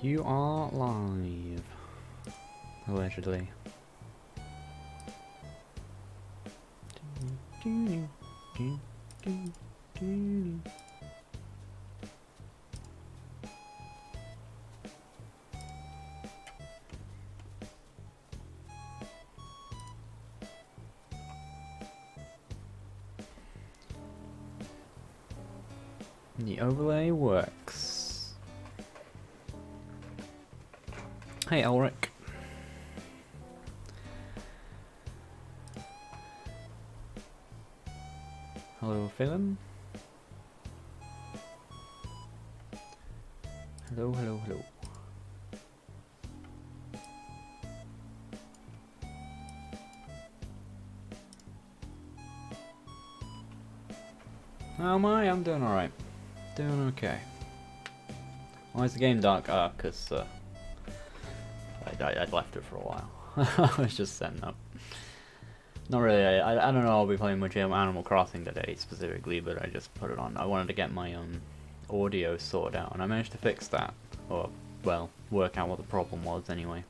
You are live. Allegedly. The overlay works. Hey, Elric. Hello, Phelan. Hello, hello, hello. How am I? I'm doing alright. Doing okay. Why is the game dark? Because I'd left it for a while. I was just setting up. Not really, I don't know, I'll be playing much Animal Crossing today specifically, but I just put it on. I wanted to get my audio sorted out, and I managed to fix that. Or, well, work out what the problem was anyway.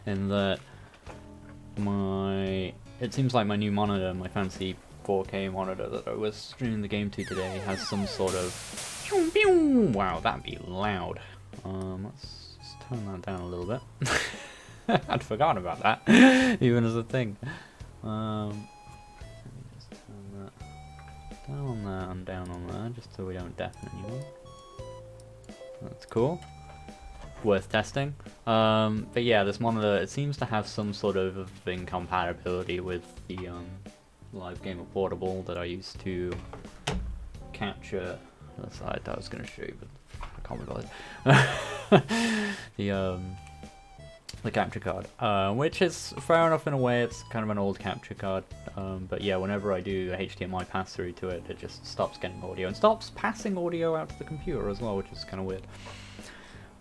In that, it seems like my new monitor, my fancy 4K monitor that I was streaming the game to today, has some sort of... Wow, that'd be loud. Let's just turn that down a little bit. I'd forgotten about that, even as a thing. Let me just turn that down on there and down on there, just so we don't deafen anyone. That's cool. Worth testing. But yeah, this monitor, it seems to have some sort of incompatibility with the Live Gamer Portable that I used to capture the side that I was going to show you, but I can't be bothered. The capture card, which is fair enough in a way. It's kind of an old capture card, but yeah, whenever I do a HDMI pass through to it, it just stops getting audio and stops passing audio out to the computer as well, which is kind of weird.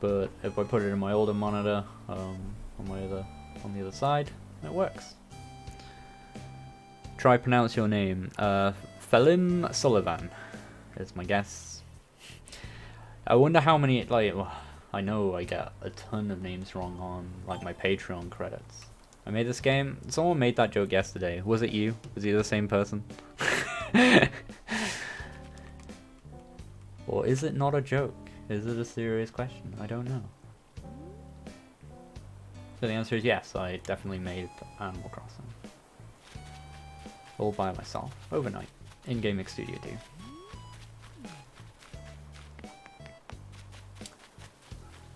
But if I put it in my older monitor, on the other side, it works. Try pronounce your name. Phelim Sullivan is my guess. I wonder how many I know I get a ton of names wrong on like my Patreon credits. I made this game. Someone made that joke yesterday. Was it you? Was you the same person? Or is it not a joke? Is it a serious question? I don't know. So the answer is yes, I definitely made Animal Crossing. All by myself, overnight, in Gaming Studio 2.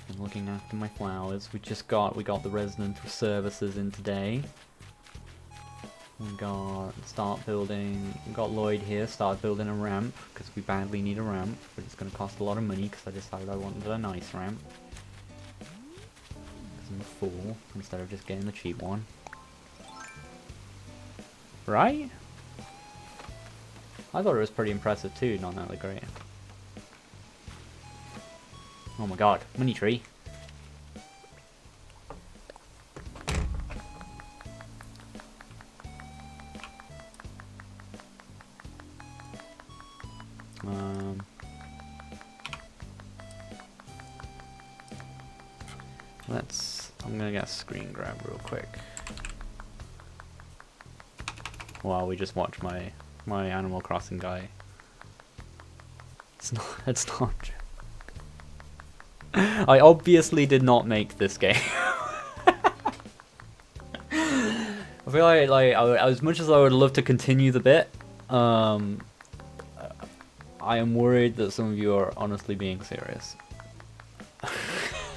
I'm looking after my flowers. We got the resident services in today. We got Lloyd here, start building a ramp, because we badly need a ramp, but it's going to cost a lot of money, because I decided I wanted a nice ramp. Because I'm a fool, instead of just getting the cheap one. Right? I thought it was pretty impressive too, not that great. Oh my god, money tree. I'm gonna get a screen grab real quick. While we just watch my Animal Crossing guy. It's not I obviously did not make this game. I feel like as much as I would love to continue the bit, I am worried that some of you are honestly being serious.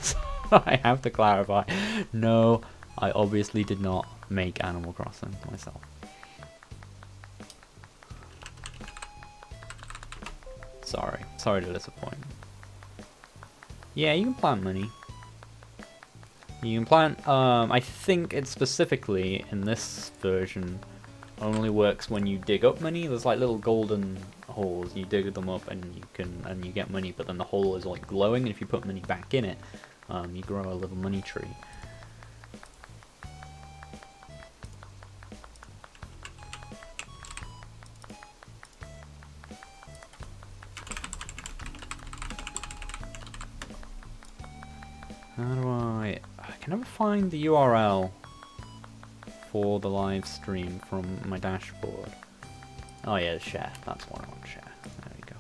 So I have to clarify. No, I obviously did not make Animal Crossing myself. Sorry to disappoint. Yeah, you can plant money. You can plant, I think it specifically, in this version, only works when you dig up money. There's like little golden holes, you dig them up and you get money, but then the hole is like glowing, and if you put money back in it, you grow a little money tree. How do I can never find the URL for the live stream from my dashboard. Oh yeah, share. That's what I want to share. There we go.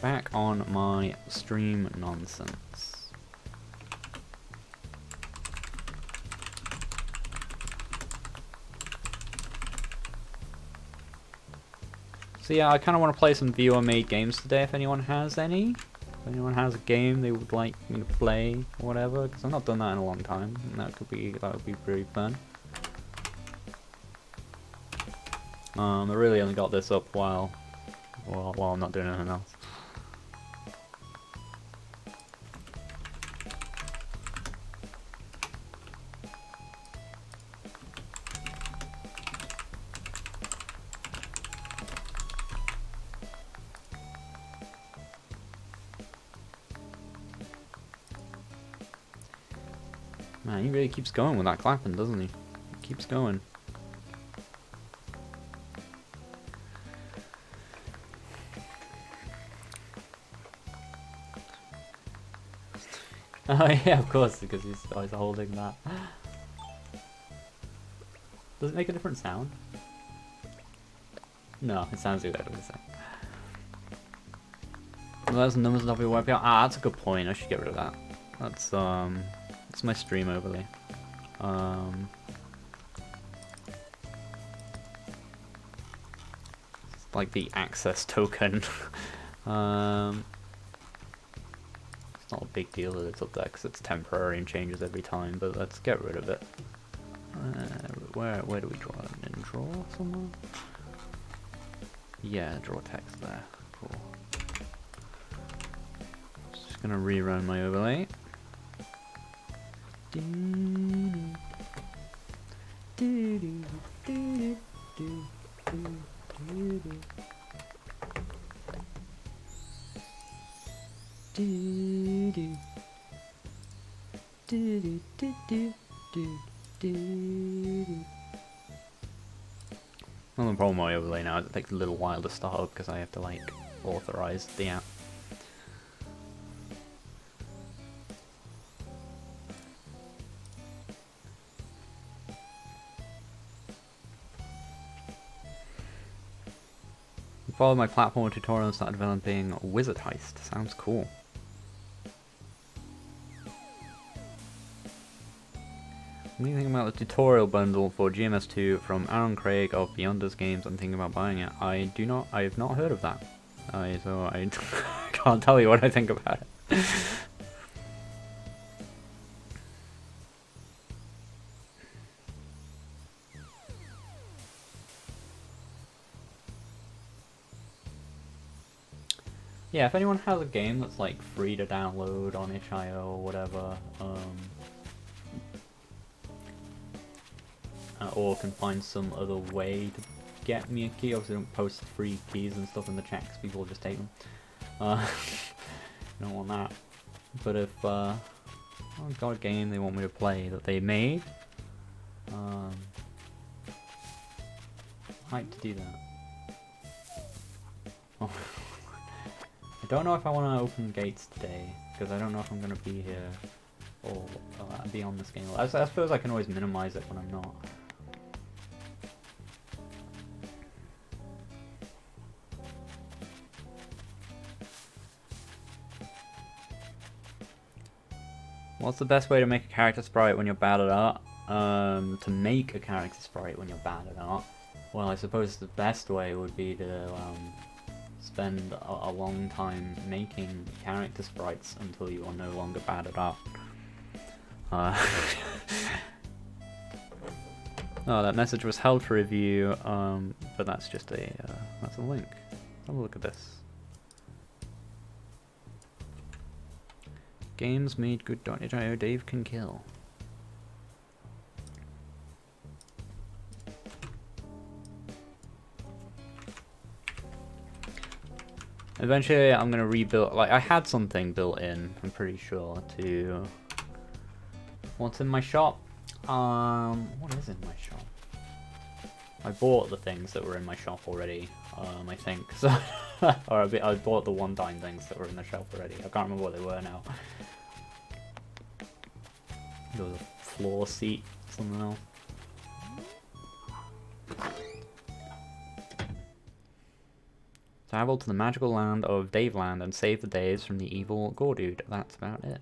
Back on my stream nonsense. So yeah, I kind of want to play some viewer-made games today if anyone has any. If anyone has a game they would like me to play or whatever, because I've not done that in a long time, and that would be pretty fun. I really only got this up while I'm not doing anything else. Man, he really keeps going with that clapping, doesn't he? He keeps going. Oh yeah, of course, because he's always holding that. Does it make a different sound? No, it sounds exactly the same. Well, there's numbers of your webcam. Ah, that's a good point. I should get rid of that. That's my stream overlay. It's like the access token. It's not a big deal that it's up there because it's temporary and changes every time. But let's get rid of it. Where do we draw it? In draw somewhere? Yeah, draw text there. Cool. Just gonna rerun my overlay. Well, the problem with my overlay now is it takes a little while to start up because I have to like authorize the app. Followed my platform tutorial and started developing Wizard Heist. Sounds cool. What do you think about the tutorial bundle for GMS2 from Aaron Craig of Beyond Us Games? I'm thinking about buying it. I have not heard of that. So I can't tell you what I think about it. Yeah, if anyone has a game that's like free to download on itch.io or whatever, or can find some other way to get me a key. Obviously don't post free keys and stuff in the chat because people just take them. Don't want that. But if I've got a game they want me to play that they made, I'd like to do that. Oh. I don't know if I want to open gates today, because I don't know if I'm going to be here or be on this game. I suppose I can always minimize it when I'm not. What's the best way to make a character sprite when you're bad at art? To make a character sprite when you're bad at art? Well, I suppose the best way would be to spend a long time making character sprites until you are no longer bad at art. Oh, that message was held for review, but that's just that's a link. Have a look at this. Games made good.itch.io Dave can kill. Eventually I'm gonna rebuild, like I had something built in, I'm pretty sure, to what's in my shop. What is in my shop? I bought the things that were in my shop already, I think. So or I bought the one-time things that were in the shop already. I can't remember what they were now. There was a floor seat, something else. Travel to the magical land of Daveland and save the days from the evil Gordude. That's about it.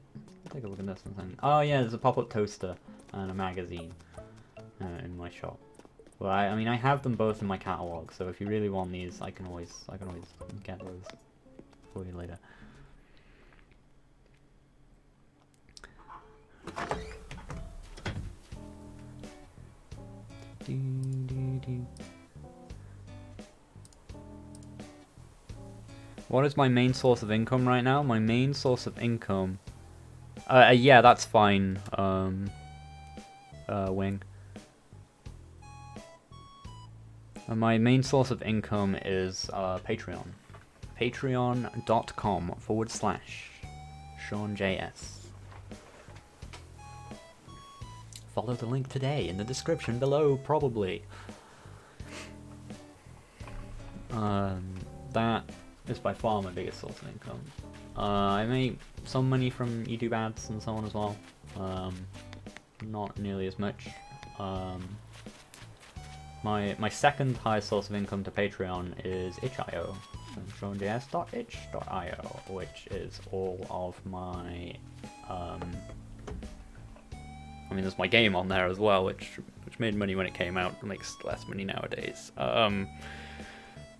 Take a look at this one. Oh yeah, there's a pop-up toaster and a magazine in my shop. Well, I mean, I have them both in my catalog, so if you really want these, I can always get those for you later. What is my main source of income right now? My main source of income... yeah, that's fine, Wing. My main source of income is Patreon. Patreon.com/SeanJS. Follow the link today in the description below, probably. That is by far my biggest source of income. I make some money from YouTube ads and so on as well. Not nearly as much. My second highest source of income to Patreon is itch.io. So SeanJS.itch.io, which is all of my I mean, there's my game on there as well, which made money when it came out. It makes less money nowadays.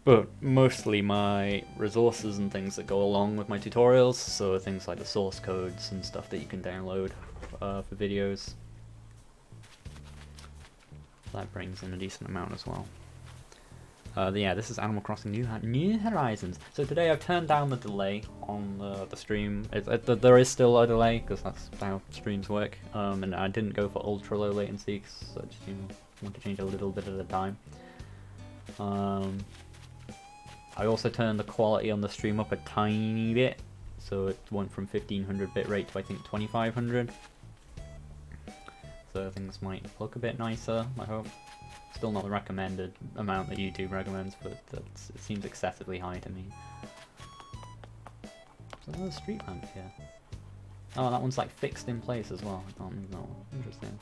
But mostly my resources and things that go along with my tutorials, so things like the source codes and stuff that you can download for videos. That brings in a decent amount as well. Yeah, this is Animal Crossing New Horizons. So today I've turned down the delay on the stream. There is still a delay, because that's how streams work. And I didn't go for ultra low latency, because I just want to change a little bit at a time. I also turned the quality on the stream up a tiny bit, so it went from 1500 bitrate to I think 2500. So things might look a bit nicer, I hope. Still not the recommended amount that YouTube recommends, but it seems excessively high to me. So there's a street lamp here. Oh, that one's like fixed in place as well. I can't move that one. Interesting.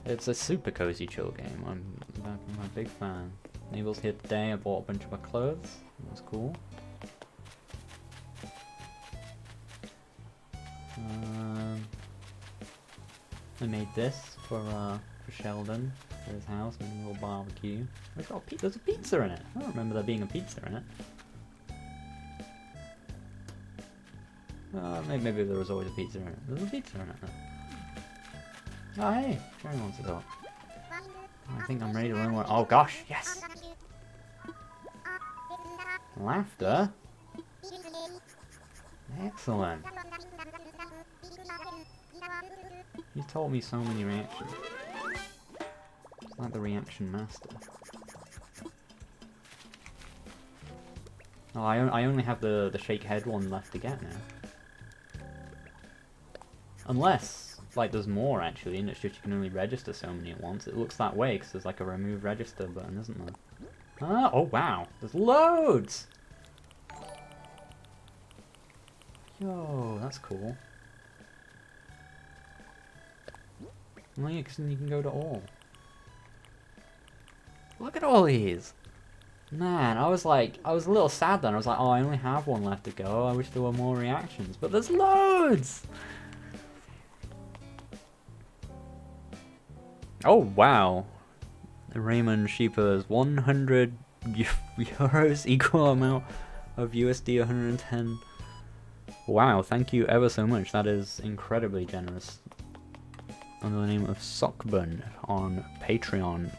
It's a super cozy chill game. I'm a big fan. Navel's here today. I bought a bunch of my clothes. That's cool. I made this for Sheldon for his house, and a little barbecue. There's a pizza in it. I don't remember there being a pizza in it. Maybe there was always a pizza in it. There's a pizza in it. Oh hey, Sharon wants to talk. I think I'm ready to learn what. Oh gosh, yes! Laughter? Excellent. You told me so many reactions. It's like the reaction master. Oh, I only have the shake head one left to get now. Unless, like, there's more actually, and it's just you can only register so many at once. It looks that way because there's like a remove register button, isn't there? Ah, oh wow, there's loads! Yo, that's cool. Well, yeah, because then you can go to all. Look at all these! Man, I was a little sad then. I was like, oh, I only have one left to go. I wish there were more reactions. But there's loads! Oh, wow. Raymond Sheeper's 100 euros equal amount of USD 110. Wow, thank you ever so much. That is incredibly generous. Under the name of Sockbun on Patreon.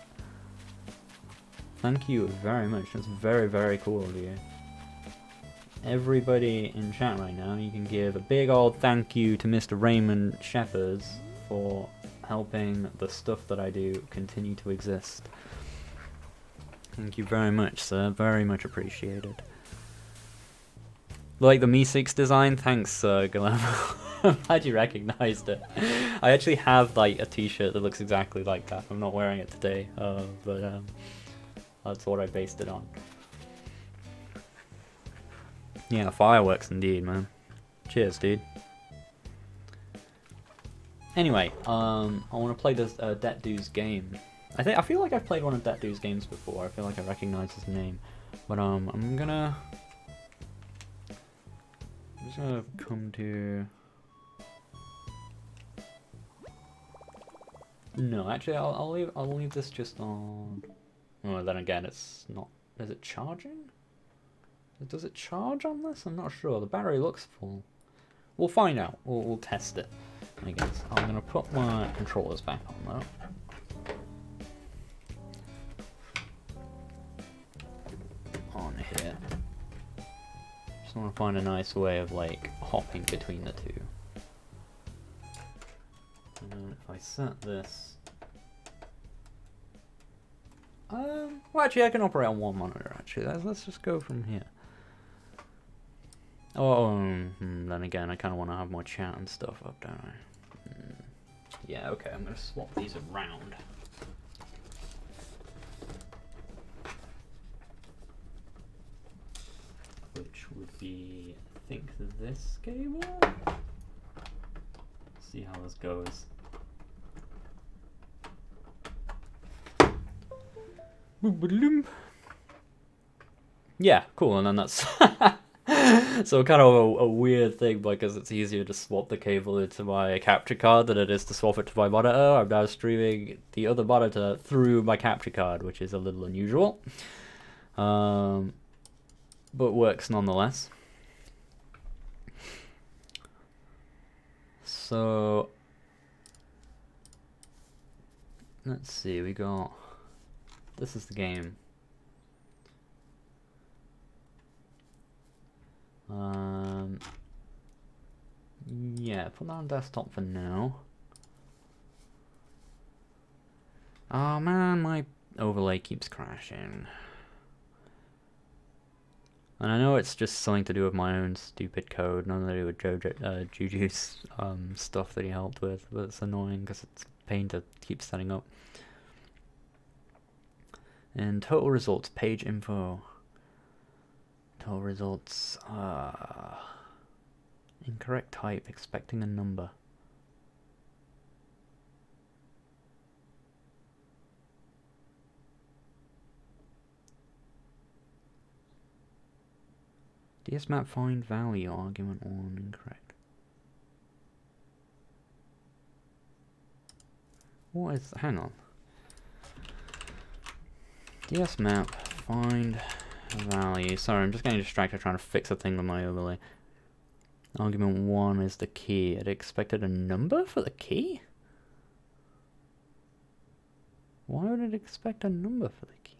Thank you very much. That's very, very cool of you. Everybody in chat right now, you can give a big old thank you to Mr. Raymond Shepherds for helping the stuff that I do continue to exist. Thank you very much, sir. Very much appreciated. Like the Mi6 design? Thanks, Guillermo. I'm glad you recognized it. I actually have like a t-shirt that looks exactly like that. I'm not wearing it today, but that's what I based it on. Yeah, fireworks indeed, man. Cheers, dude. Anyway, I want to play this Detdu's game. I feel like I've played one of Detdu's games before. I feel like I recognize his name, but I'm just gonna come to. No, actually, I'll leave this just on. Oh, then again, it's not. Is it charging? Does it charge on this? I'm not sure. The battery looks full. We'll find out. We'll test it, I guess. I'm gonna put my controllers back on though. On here. Just want to find a nice way of like hopping between the two. And then if I set this. Well, actually, I can operate on one monitor. Actually, let's just go from here. Oh, then again, I kind of want to have my chat and stuff up, don't I? Yeah, okay, I'm going to swap these around. Which would be, I think, this cable? See how this goes. Yeah, cool, and then that's... So kind of a weird thing, because it's easier to swap the cable into my capture card than it is to swap it to my monitor. I'm now streaming the other monitor through my capture card, which is a little unusual. But works nonetheless. So... let's see, we got... This is the game. Yeah, put that on desktop for now. Oh man, my overlay keeps crashing. And I know it's just something to do with my own stupid code, nothing to do with Juju's stuff that he helped with, but it's annoying because it's a pain to keep setting up. And total results, page info. Total results, incorrect type, expecting a number. DSMap find value, argument 1, incorrect. What is, hang on. DSMap find value. Sorry, I'm just getting distracted trying to fix a thing with my overlay. Argument 1 is the key. It expected a number for the key? Why would it expect a number for the key?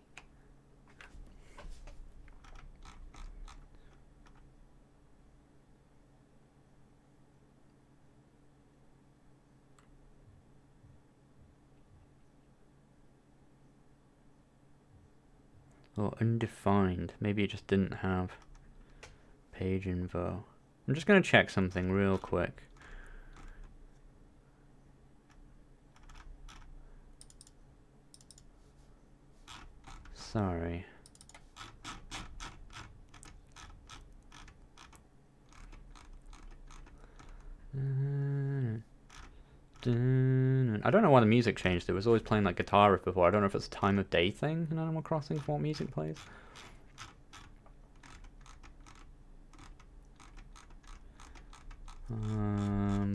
Oh, undefined. Maybe it just didn't have page info. I'm just going to check something real quick. Sorry. I don't know why the music changed. It was always playing like guitar riff before. I don't know if it's a time of day thing in Animal Crossing for what music plays.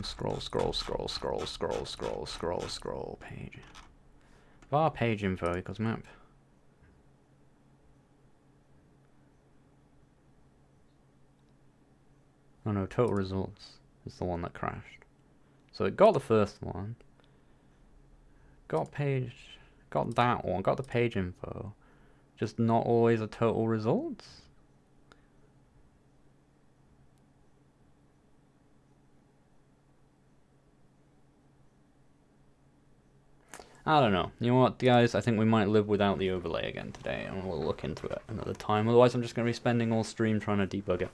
Scroll, page. Var page info equals map. Oh no, total results is the one that crashed. So it got the first one. Got that one, got the page info. Just not always a total results? I don't know. You know what, guys? I think we might live without the overlay again today, and we'll look into it another time. Otherwise, I'm just going to be spending all stream trying to debug it.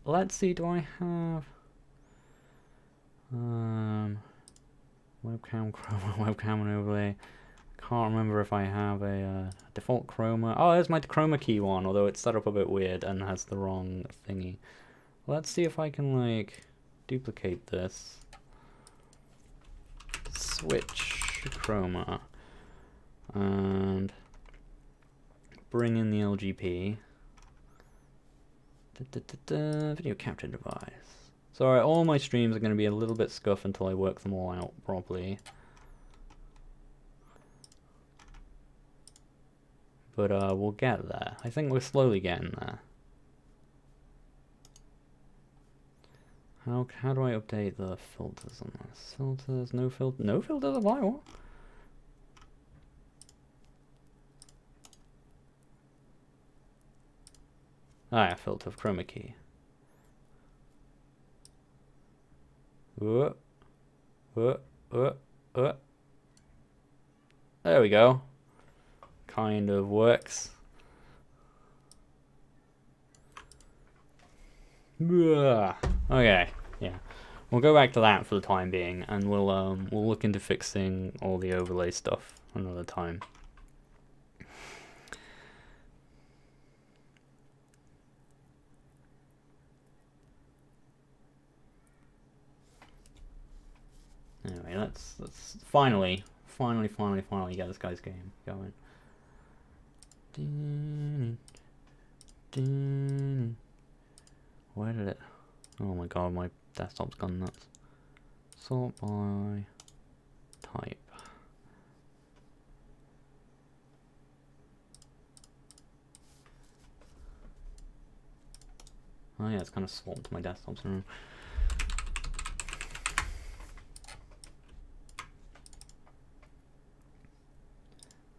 Let's see, do I have... webcam, chroma, webcam and overlay. Can't remember if I have a default chroma. Oh, there's my chroma key one, although it's set up a bit weird and has the wrong thingy. Let's see if I can, like, duplicate this. switch chroma and bring in the LGP. Video capture device. So alright, all my streams are going to be a little bit scuffed until I work them all out properly. But we'll get there. I think we're slowly getting there. How do I update the filters on this? Filters, no filters apply, what? Ah, yeah, filter of chroma key. There we go. Kind of works. Okay, yeah. We'll go back to that for the time being, and we'll look into fixing all the overlay stuff another time. Anyway, let's finally get this guy's game going. Where did it? Oh my god, my desktop's gone nuts. Sort by type. Oh yeah, it's kind of swamped my desktop's room.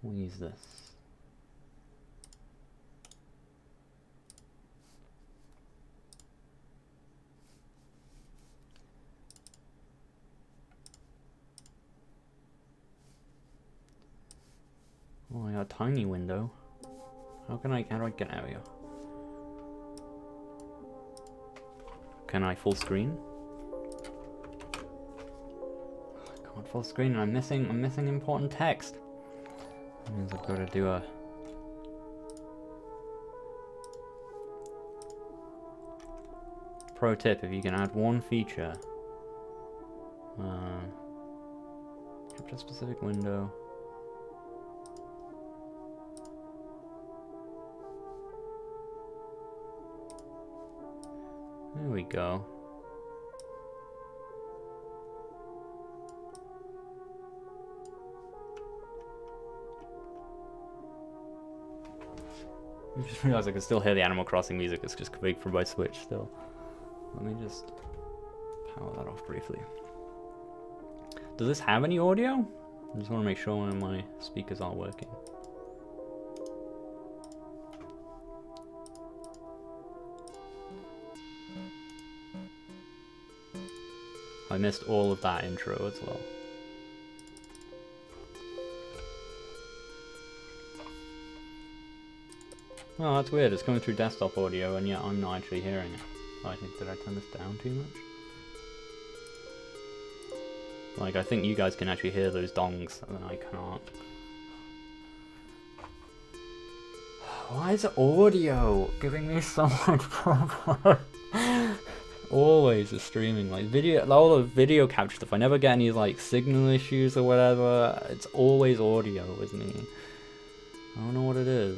We'll use this. Oh, I got a tiny window. How do I get out of here? Can I full screen? I can't full screen. I'm missing important text. That means I've got to do a. Pro tip: if you can add one feature, capture a specific window. There we go. I just realized I can still hear the Animal Crossing music. It's just configured for my Switch still. Let me just power that off briefly. Does this have any audio? I just want to make sure one of my speakers aren't working. I missed all of that intro as well. Oh, that's weird. It's coming through desktop audio, and yet I'm not actually hearing it. Oh, I think, did I turn this down too much? Like, I think you guys can actually hear those dongs, and I can't. Why is audio giving me so much problem? Always the streaming, like video, all the video capture stuff. I never get any like signal issues or whatever. It's always audio with me. I don't know what it is.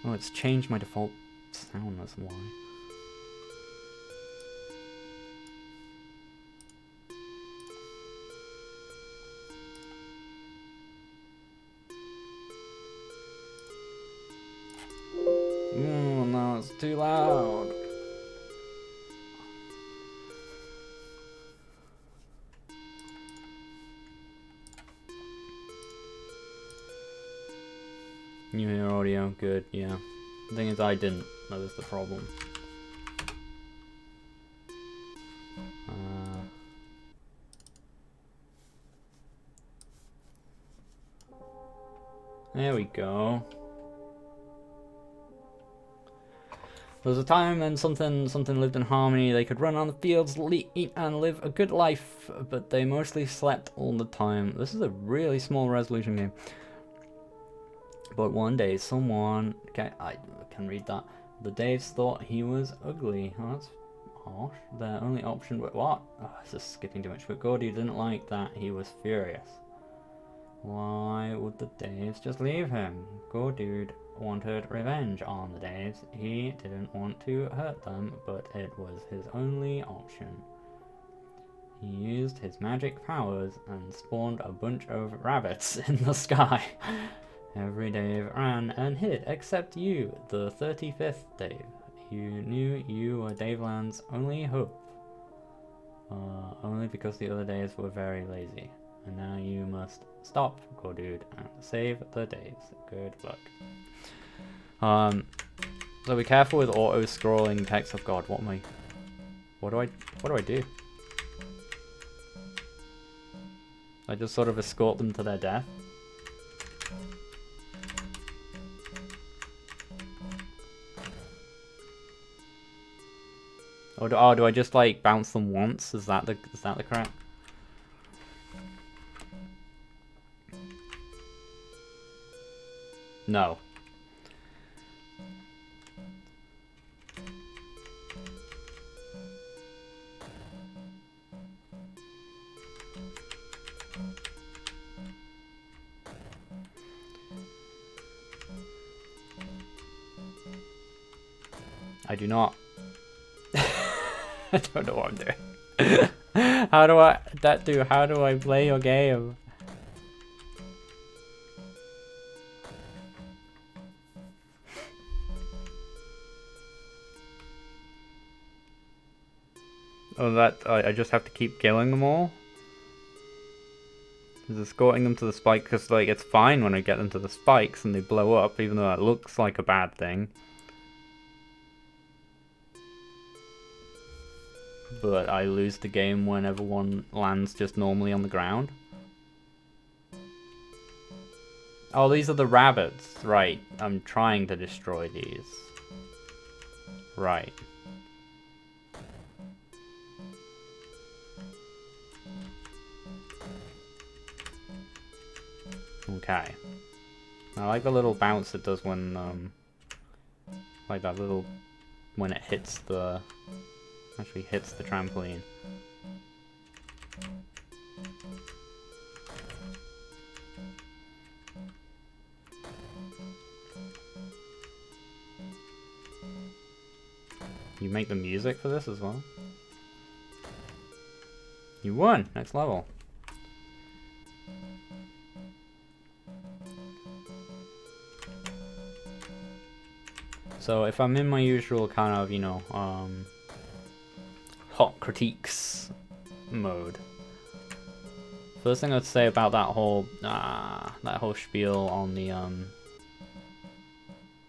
Oh, it's changed my default sound, that's why. No, it's too loud. You hear audio? Good, yeah. The thing is, I didn't. That was the problem. There we go. There was a time when something lived in harmony. They could run on the fields, eat and live a good life, but they mostly slept all the time. This is a really small resolution game. But one day, someone... Okay, I can read that. The Daves thought he was ugly. Oh, that's harsh. Their only option was what? Oh, this is skipping too much. But Gordy didn't like that. He was furious. Why would the Daves just leave him? Gordude wanted revenge on the Daves. He didn't want to hurt them, but it was his only option. He used his magic powers and spawned a bunch of rabbits in the sky. Every Dave ran and hid except you, the 35th Dave. You knew you were Daveland's only hope. Only because the other Daves were very lazy. And now you must stop, Gordude, and save the Daves. Good luck. So be careful with auto-scrolling text. Oh god, what do I do? I just sort of escort them to their death. Or do I just like bounce them once? Is that the crap? No. I do not. I don't know what I'm doing. How do I play your game? Oh, I just have to keep killing them all? Is escorting them to the spike, because like it's fine when I get them to the spikes and they blow up, even though that looks like a bad thing. But I lose the game whenever one lands just normally on the ground. Oh, these are the rabbits. Right, I'm trying to destroy these. Right. Okay. I like the little bounce it does when, like that little, when it hits the, actually hits the trampoline. You make the music for this as well? You won! Next level. So if I'm in my usual kind of, you know, hot critiques mode, first thing I'd say about that whole spiel on the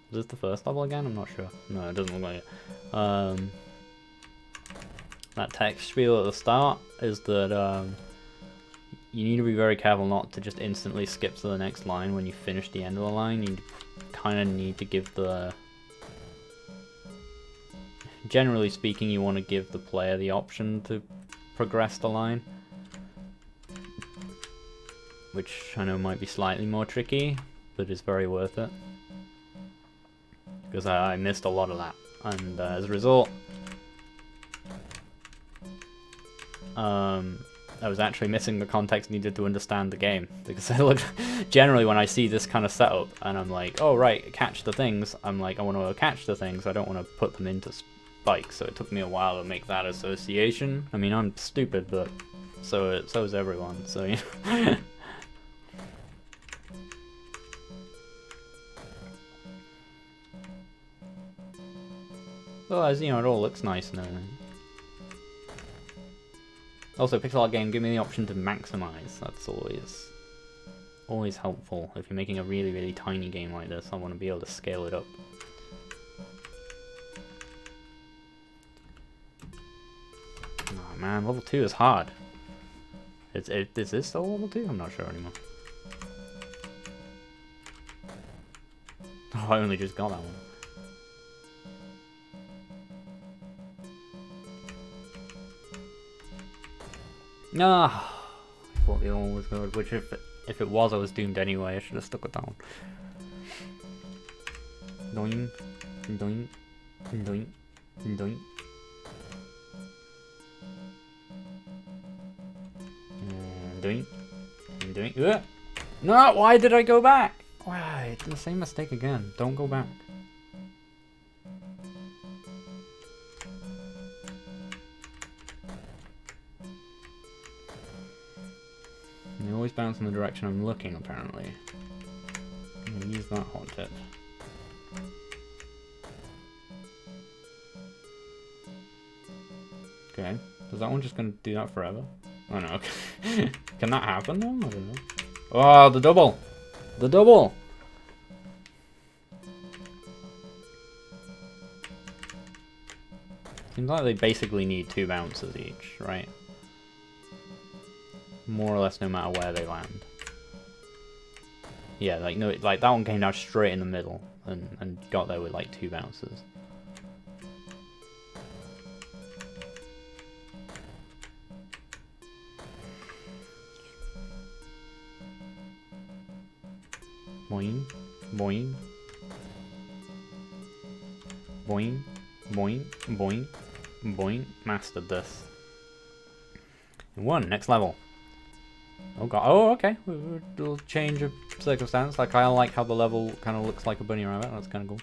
is this the first level again? I'm not sure. No, it doesn't look like it. That text spiel at the start is that you need to be very careful not to just instantly skip to the next line when you finish the end of the line. You kind of need to give the... Generally speaking, you want to give the player the option to progress the line. Which I know might be slightly more tricky, but is very worth it. Because I missed a lot of that. And as a result, I was actually missing the context needed to understand the game. Because I look, generally when I see this kind of setup and I'm like, oh right, catch the things, I'm like, I want to catch the things, I don't want to put them into spikes. So it took me a while to make that association. I mean, I'm stupid, but so is everyone, so you know. Well, as you know, it all looks nice and everything. Also, pixel art game, give me the option to maximize. That's always helpful. If you're making a really, really tiny game like this, I want to be able to scale it up. Oh man, level 2 is hard. Is this still level 2? I'm not sure anymore. Oh, I only just got that one. No, I thought the other one was good, which if it was, I was doomed anyway. I should have stuck with that one. Doink, doink, doink, doink. doing? I'm doing. No, why did I go back? Why? It's the same mistake again. Don't go back. They always bounce in the direction I'm looking, apparently. I'm gonna use that hot tip. Okay. Is that one just gonna do that forever? Oh no, okay. Can that happen though? I don't know. Oh, the double! The double! Seems like they basically need 2 bounces each, right? More or less no matter where they land. Yeah, like no, like that one came down straight in the middle and got there with like 2 bounces. Boing, boing, boing, boing, boing, boing. Mastered this. One, next level. Oh god, oh okay, a little change of circumstance. Like, I like how the level kind of looks like a bunny rabbit, that's kind of cool.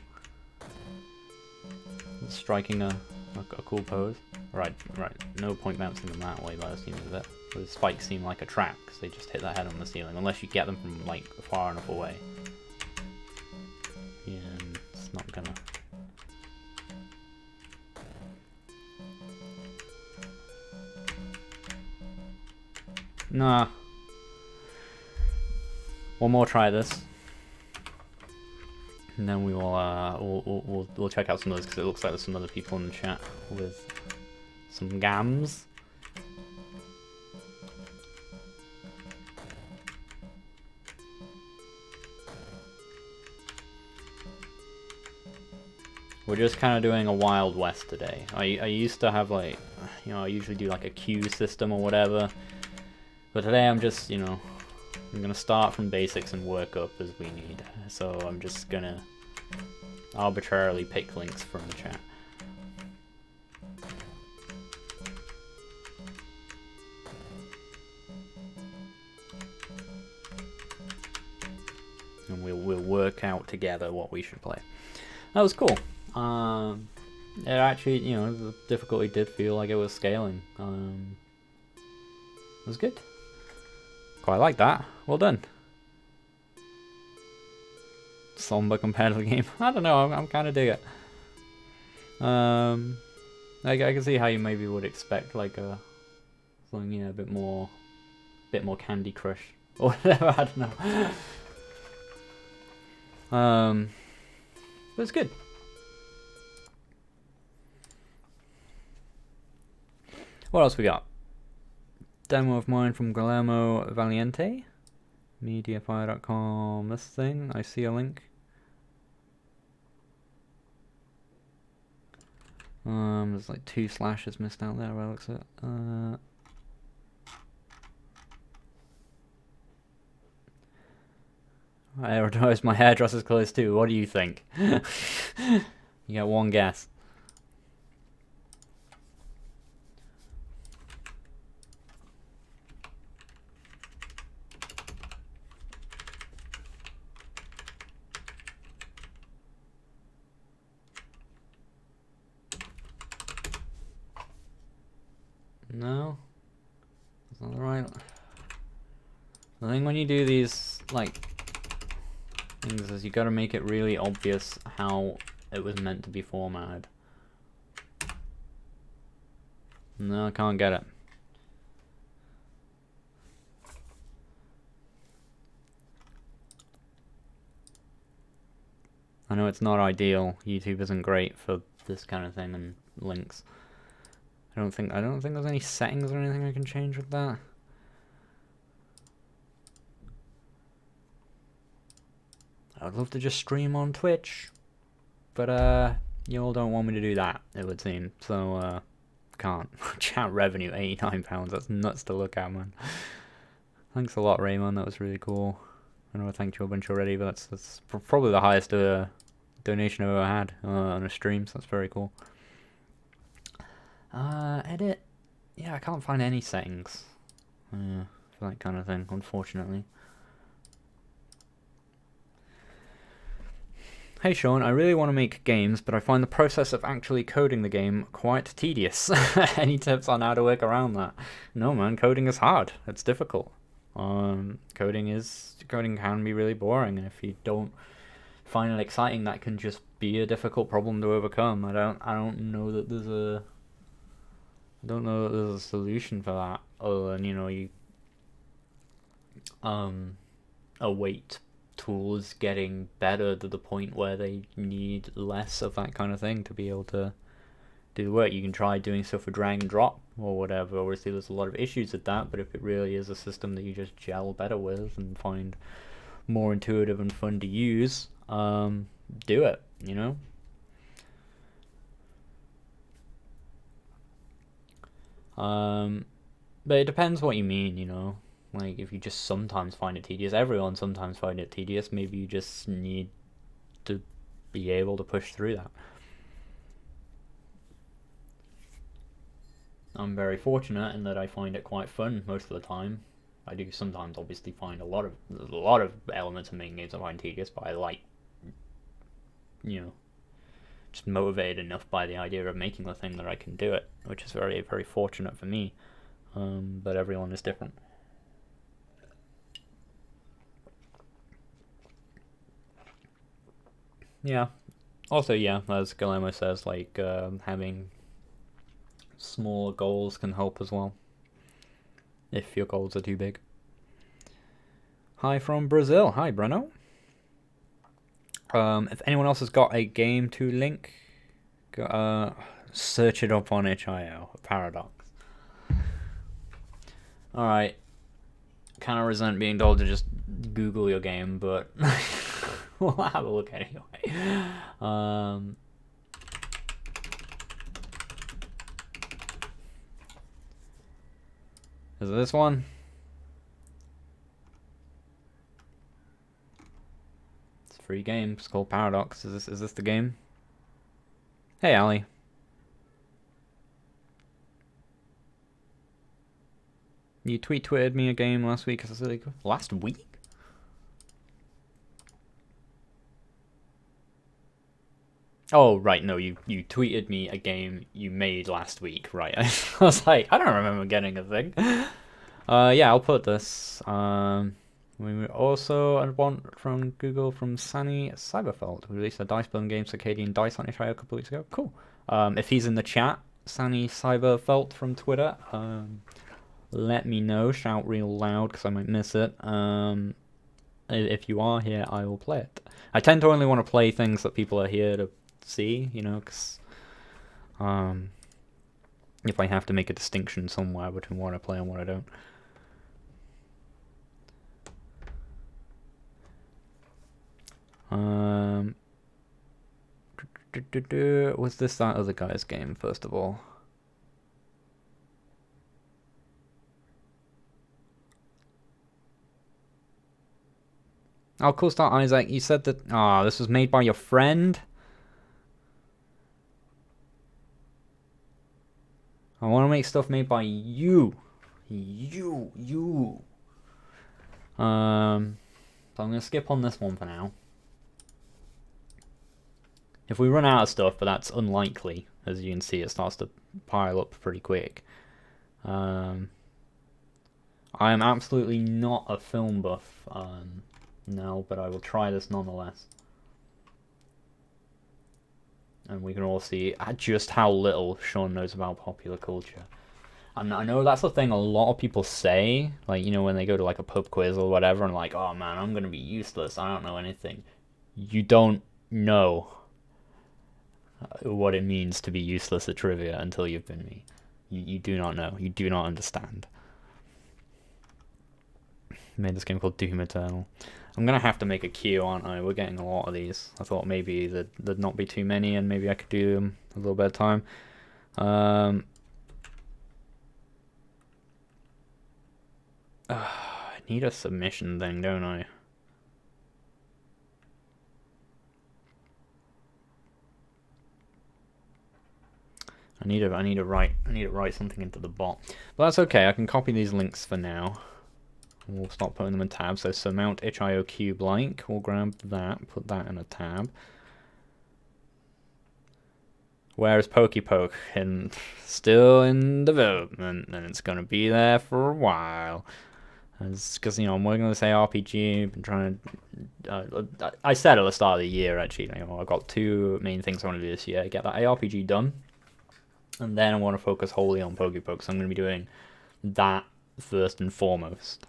It's striking a cool pose. Right, no point bouncing them that way by the seams of it. The spikes seem like a trap, because they just hit that head on the ceiling, unless you get them from, like, far enough away. Yeah, and it's not gonna... Nah. One more try this, and then we will we'll check out some others, because it looks like there's some other people in the chat with some gams. We're just kind of doing a Wild West today. I used to have, like, you know, I usually do like a queue system or whatever, but today I'm just, you know, I'm gonna start from basics and work up as we need. So I'm just gonna arbitrarily pick links from the chat. And we'll work out together what we should play. That was cool. It actually, you know, the difficulty did feel like it was scaling. It was good. Quite like that. Well done. Somber compared to the game. I don't know. I'm kind of dig it. I can see how you maybe would expect like something, you know, a bit more Candy Crush or whatever. I don't know. But it's good. What else we got? Demo of mine from Guillermo Valiente. Mediafire.com. This thing. I see a link. There's like 2 slashes missed out there where it looks at. Aerodose, my hairdresser's close too. What do you think? You get one guess. No? That's not the right. The thing when you do these, like, things is you gotta make it really obvious how it was meant to be formatted. No, I can't get it. I know it's not ideal. YouTube isn't great for this kind of thing and links. I don't think there's any settings or anything I can change with that. I would love to just stream on Twitch, but you all don't want me to do that, it would seem. So can't. Chat revenue £89. That's nuts to look at, man. Thanks a lot, Raymond. That was really cool. I know I thanked you a bunch already, but that's probably the highest donation I've ever had on a stream. So that's very cool. Edit. Yeah, I can't find any settings. for that kind of thing, unfortunately. Hey Sean, I really want to make games, but I find the process of actually coding the game quite tedious. Any tips on how to work around that? No man, coding is hard. It's difficult. Coding can be really boring, and if you don't find it exciting, that can just be a difficult problem to overcome. I don't know that there's a solution for that other than, you await tools getting better to the point where they need less of that kind of thing to be able to do the work. You can try doing stuff with drag and drop or whatever. Obviously there's a lot of issues with that, but if it really is a system that you just gel better with and find more intuitive and fun to use, do it, but it depends what you mean. Like, if you just sometimes find it tedious, everyone sometimes find it tedious, maybe you just need to be able to push through that. I'm very fortunate in that I find it quite fun most of the time. I do sometimes obviously find a lot of elements of making games I find tedious, but I like, just motivated enough by the idea of making the thing that I can do it, which is very, very fortunate for me. But everyone is different. Yeah. Also, yeah, as Guillermo says, like, having smaller goals can help as well, if your goals are too big. Hi from Brazil. Hi, Breno. If anyone else has got a game to link, search it up on itch.io. Paradox. Alright. Kind of resent being told to just Google your game, but we'll have a look anyway. Is it this one? It's a free game. It's called Paradox. Is this the game? Hey, Ali. You tweeted me a game last week. Last week? Oh, right, no, you tweeted me a game you made last week, right? I was like, I don't remember getting a thing. Yeah, I'll put this. We also want from Google from Sunny Cyberfeld, who released a dice-building game, Circadian Dice, on itch.io a couple weeks ago. Cool. If he's in the chat, Sunny Cyberfeld from Twitter, let me know. Shout real loud, because I might miss it. If you are here, I will play it. I tend to only want to play things that people are here to see, because if I have to make a distinction somewhere between what I play and what I don't. Was this that other guy's game, first of all? Oh, cool start, Isaac. You said that... this was made by your friend? I want to make stuff made by you. You. So I'm going to skip on this one for now. If we run out of stuff, but that's unlikely, as you can see, it starts to pile up pretty quick. I am absolutely not a film buff, no, but I will try this nonetheless. And we can all see just how little Sean knows about popular culture. And I know that's the thing a lot of people say, like, when they go to like a pub quiz or whatever, and like, oh man, I'm gonna be useless, I don't know anything. You don't know what it means to be useless at trivia until you've been me. You do not know. You do not understand. Made this game called Doom Eternal. I'm gonna have to make a queue, aren't I? We're getting a lot of these. I thought maybe there'd not be too many, and maybe I could do them a little bit of time. I need a submission thing, don't I? I need to write something into the bot, but that's okay. I can copy these links for now. We'll start putting them in tabs. So surmount itch.io cube like. We'll grab that, put that in a tab. Where's PokePoke? And still in development, and it's gonna be there for a while. Because you know I'm working on this ARPG. Been trying to. I said at the start of the year actually. You know, I've got two main things I want to do this year: get that ARPG done, and then I want to focus wholly on PokePoke. So I'm going to be doing that first and foremost.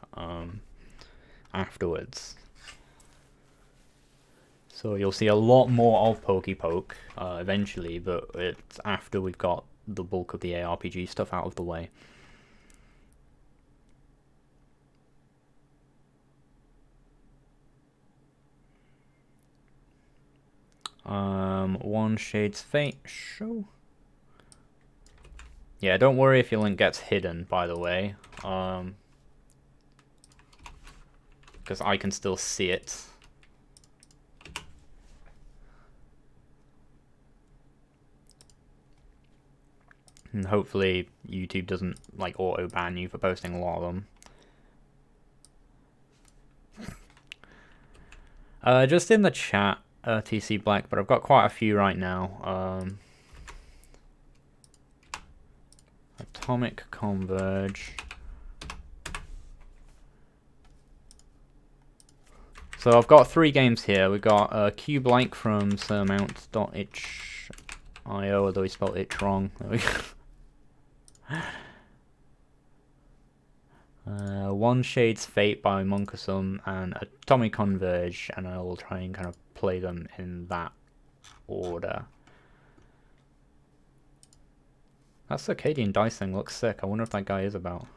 Afterwards. So you'll see a lot more of PokePoke eventually, but it's after we've got the bulk of the ARPG stuff out of the way. One Shade's Fate show. Yeah, don't worry if your link gets hidden, by the way. Because I can still see it. And hopefully YouTube doesn't like auto ban you for posting a lot of them. Just in the chat, TC Black, but I've got quite a few right now. Atomic Converge. So I've got 3 games here. We've got Cube Like from surmount.itch.io, although he spelled itch wrong. There we go. One Shade's Fate by Monkosum and Atomic Converge, and I will try and kind of play them in that order. That Circadian Dice thing looks sick. I wonder if that guy is about.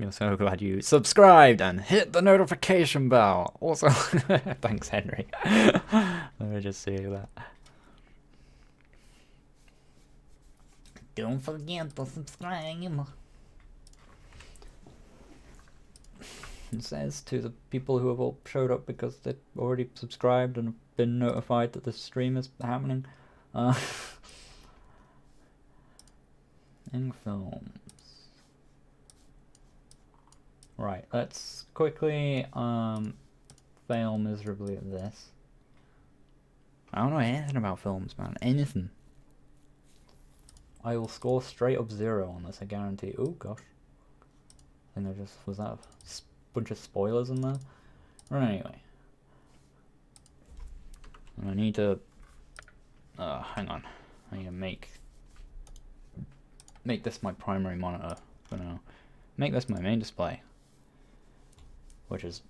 I'm so glad you subscribed and hit the notification bell. Also, thanks, Henry. Let me just see that. Don't forget to subscribe. It says to the people who have all showed up because they've already subscribed and have been notified that the stream is happening. In films. Right, let's quickly fail miserably at this. I don't know anything about films, man. Anything. I will score straight up 0 on this, I guarantee. Oh gosh. I think there just was that a bunch of spoilers in there. Right, anyway. I need to hang on. I need to make this my primary monitor for now. Make this my main display. Which is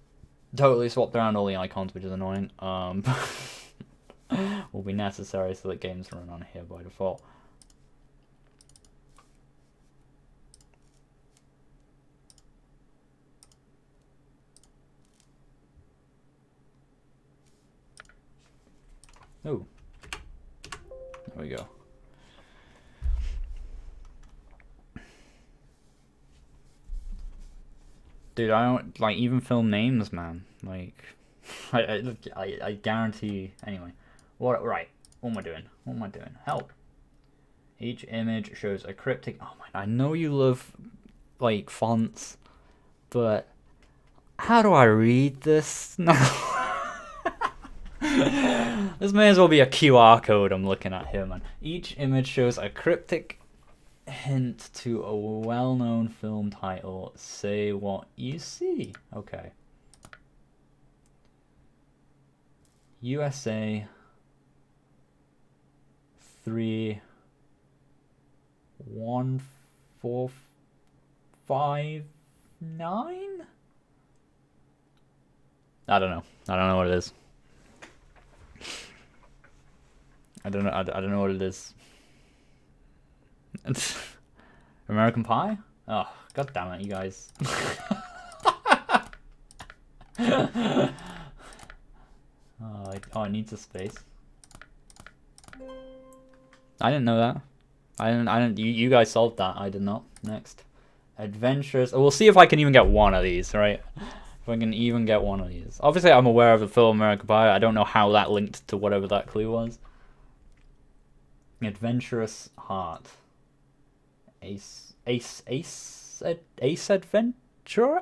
totally swapped around all the icons, which is annoying. Will be necessary so that games run on here by default. Oh, there we go. Dude, I don't like even film names, man. Like, I guarantee. Anyway, what? Right? What am I doing? What am I doing? Help! Each image shows a cryptic. Oh my! I know you love like fonts, but how do I read this? No. This may as well be a QR code I'm looking at here, man. Each image shows a cryptic hint to a well-known film title. Say what you see. Okay. USA 31459. I don't know. I don't know what it is. I don't know. I don't know what it is. American Pie? Oh, god damn it, you guys. Oh, it needs a space. I didn't know that. I didn't. You guys solved that. I did not. Next, adventures. We'll see if I can even get one of these. Right. If I can even get one of these. Obviously, I'm aware of the film American Pie. I don't know how that linked to whatever that clue was. Adventurous Heart. Ace Adventure?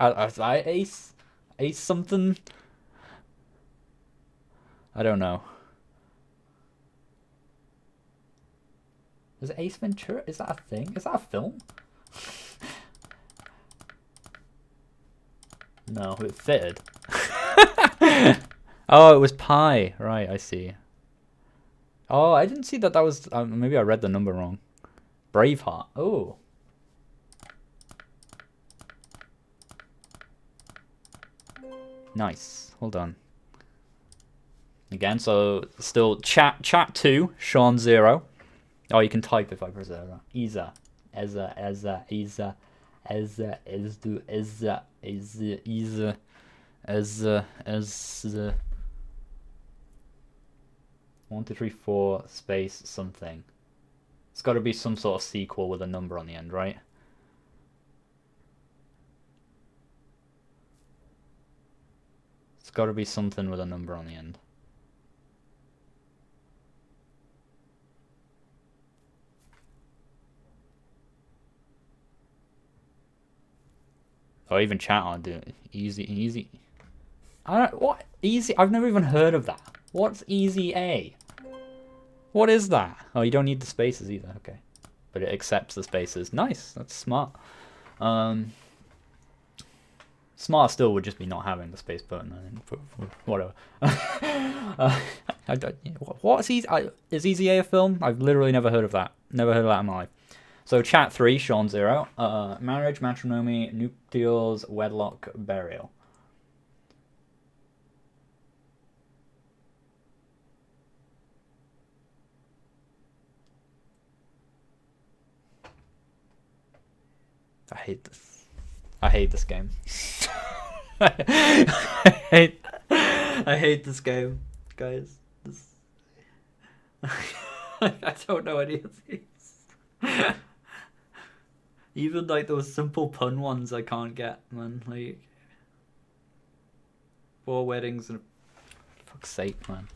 Ace something? I don't know. Is it Ace Ventura? Is that a thing? Is that a film? No, it fitted. Oh, it was Pi. Right, I see. Oh, I didn't see that was... maybe I read the number wrong. Braveheart. Oh. Nice. Hold on. Again, so still chat 2, Sean 0. Oh, you can type if I press that. Isa. Eza. 1, 2, 3, 4 space something. It's got to be some sort of sequel with a number on the end, right? It's got to be something with a number on the end. Or even chat on do it. Easy. I don't what easy. I've never even heard of that. What's Easy A? What is that? Oh, you don't need the spaces either. Okay, but it accepts the spaces. Nice. That's smart. Smart still would just be not having the space button. I think, whatever. What's Easy? Is Easy A film? I've literally never heard of that. Never heard of that in my life. So chat 3, Sean 0. Marriage, matrimony, nuptials, wedlock, burial. I hate this. I hate this game. I hate this game, guys. I don't know any of these. Even like those simple pun ones I can't get, man. Like 4 weddings and fuck's sake, man.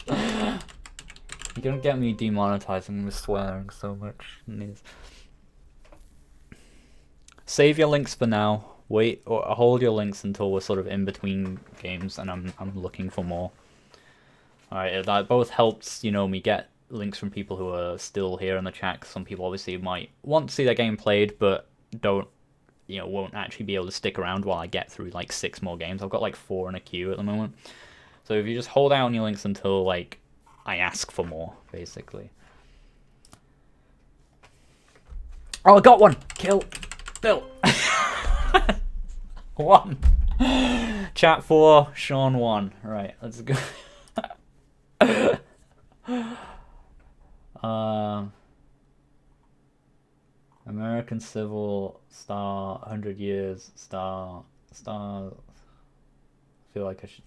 You're gonna get me demonetized. I'm swearing so much. Save your links for now. Wait or hold your links until we're sort of in between games, and I'm looking for more. All right, that both helps me get links from people who are still here in the chat. Some people obviously might want to see their game played, but won't actually be able to stick around while I get through like 6 more games. I've got like 4 in a queue at the moment. So if you just hold out on your links until like I ask for more, basically. Oh, I got one. Kill. Bill. 1. Chat 4, Sean 1. Right, let's go. American Civil Star 100 Years Star. I feel like I should.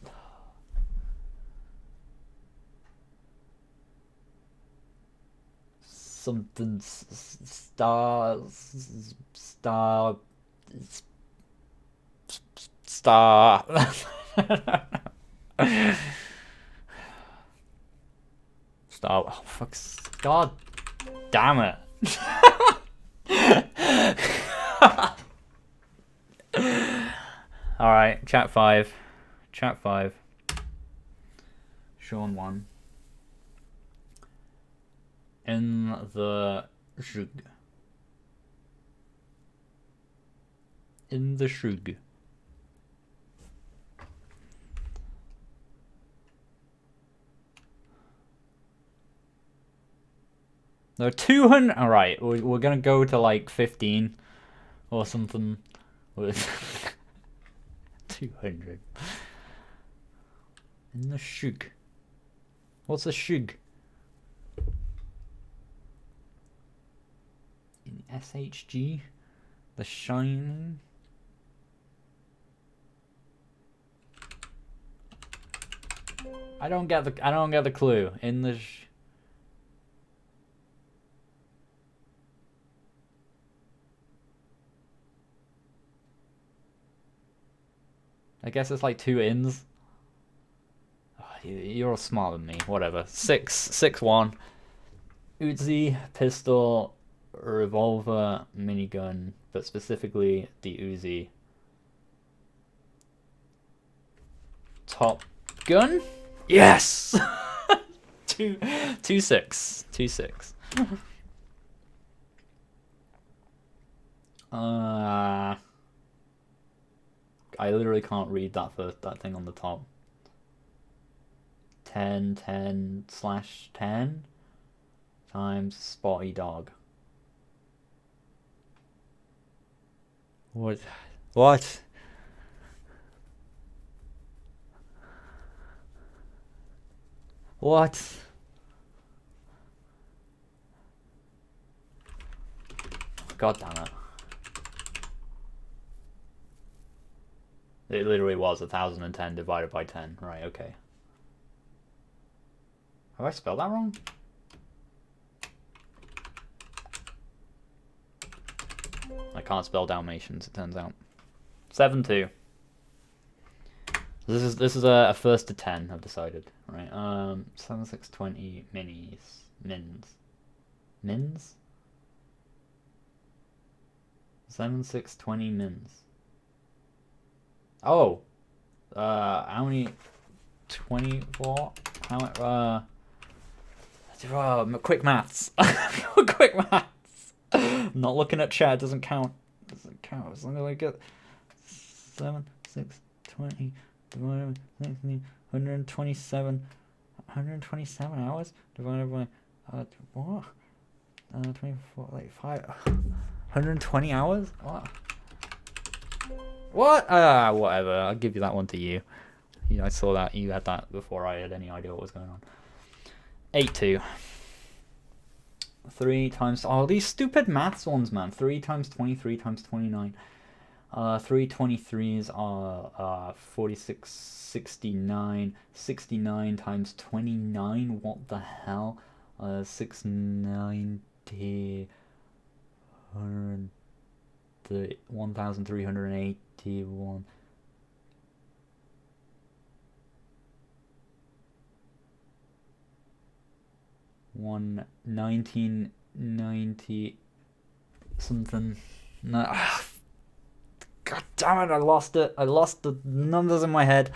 Something star. Oh fuck! God damn it! All right, chat 5. Sean 1. In the shug. There are 200. All right, we're gonna go to like 15 or something. With 200 in the shug. What's a shug? In SHG, The Shining. I don't get the clue. In the I guess it's like 2 ins. Oh, you're smarter than me. Whatever. 6-1. Uzi, pistol, revolver, minigun, but specifically the Uzi. Top gun? Yes! 2-6. 2-6. I literally can't read that thing on the top. 10/10 times spotty dog. What? What? What? God damn it. It literally was 1010 divided by 10. Right, okay. Have I spelled that wrong? I can't spell Dalmatians, it turns out. 7-2. This is a first to 10, I've decided. Right, 7-6-20 mins. 7-6-20 mins. Oh! How many... 24? How quick maths. Quick maths. Not looking at chat doesn't count. Doesn't count. As long as I get 7, 6, 20 divided by 16, 127 hours divided by what? 24, like 5. 120 hours? What? What? Whatever. I'll give you that one to you. I saw that you had that before I had any idea what was going on. 8-2. 3 times... Oh, these stupid maths ones, man. 3 times 23 times 29. 3 23s are 46, 69. 69 times 29. What the hell? 690... 1,381. 1990 something. No, God damn it! I lost it. I lost the numbers in my head.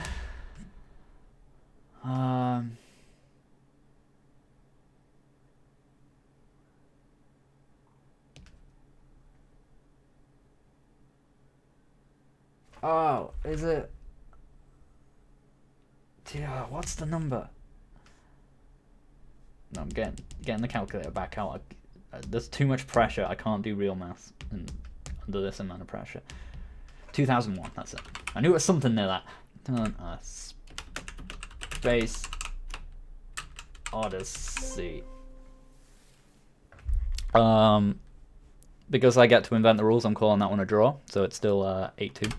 Oh, is it? Yeah, what's the number? No, I'm getting the calculator back out. There's too much pressure. I can't do real maths under this amount of pressure. 2001. That's it. I knew it was something near that. Turn Space Odyssey. Because I get to invent the rules, I'm calling that one a draw. So it's still 8-2.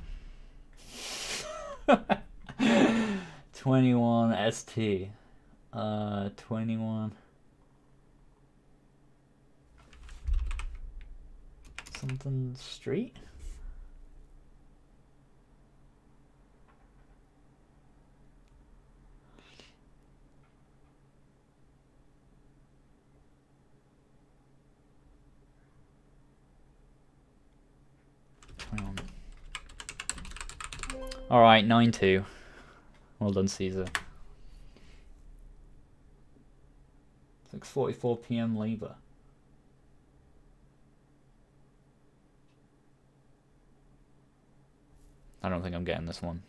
21 ST. 21 something street. All right, 9-2. Well done, Caesar. 6:44 p.m. Labour. I don't think I'm getting this one.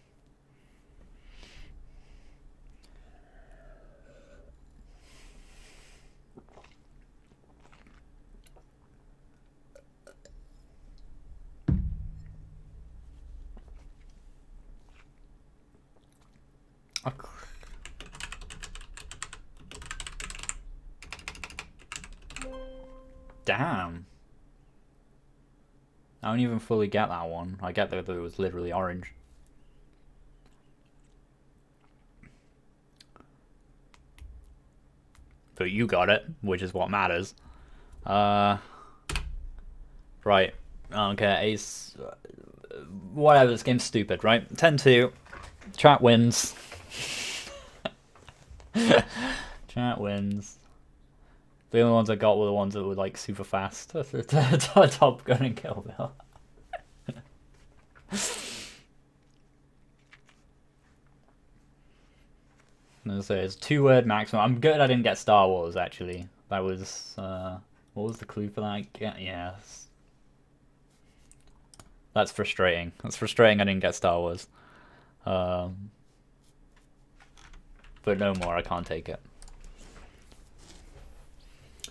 Damn. I don't even fully get that one. I get that it was literally orange. But you got it, which is what matters. Right. Okay, Ace. Whatever, this game's stupid, right? 10-2. Chat wins. Chat wins. The only ones I got were the ones that were like super fast. Top Gun and Kill Bill. So it's 2-word maximum. I'm good I didn't get Star Wars actually. That was what was the clue for that? Yeah. That's frustrating. That's frustrating I didn't get Star Wars. But no more, I can't take it.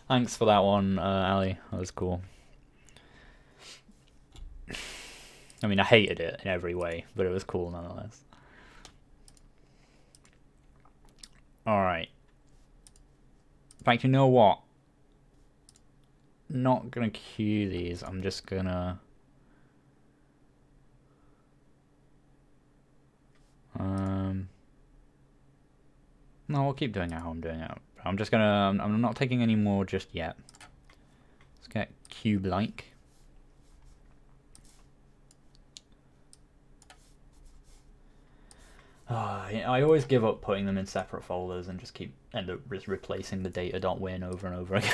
Thanks for that one, Ali. That was cool. I mean, I hated it in every way, but it was cool nonetheless. Alright. In fact, you know what? Not gonna queue these, I'm just gonna... No, I'll keep doing it how I'm doing it. I'm just gonna... I'm not taking any more just yet. Let's get cube-like. I always give up putting them in separate folders and just end up just replacing the data.win over and over again.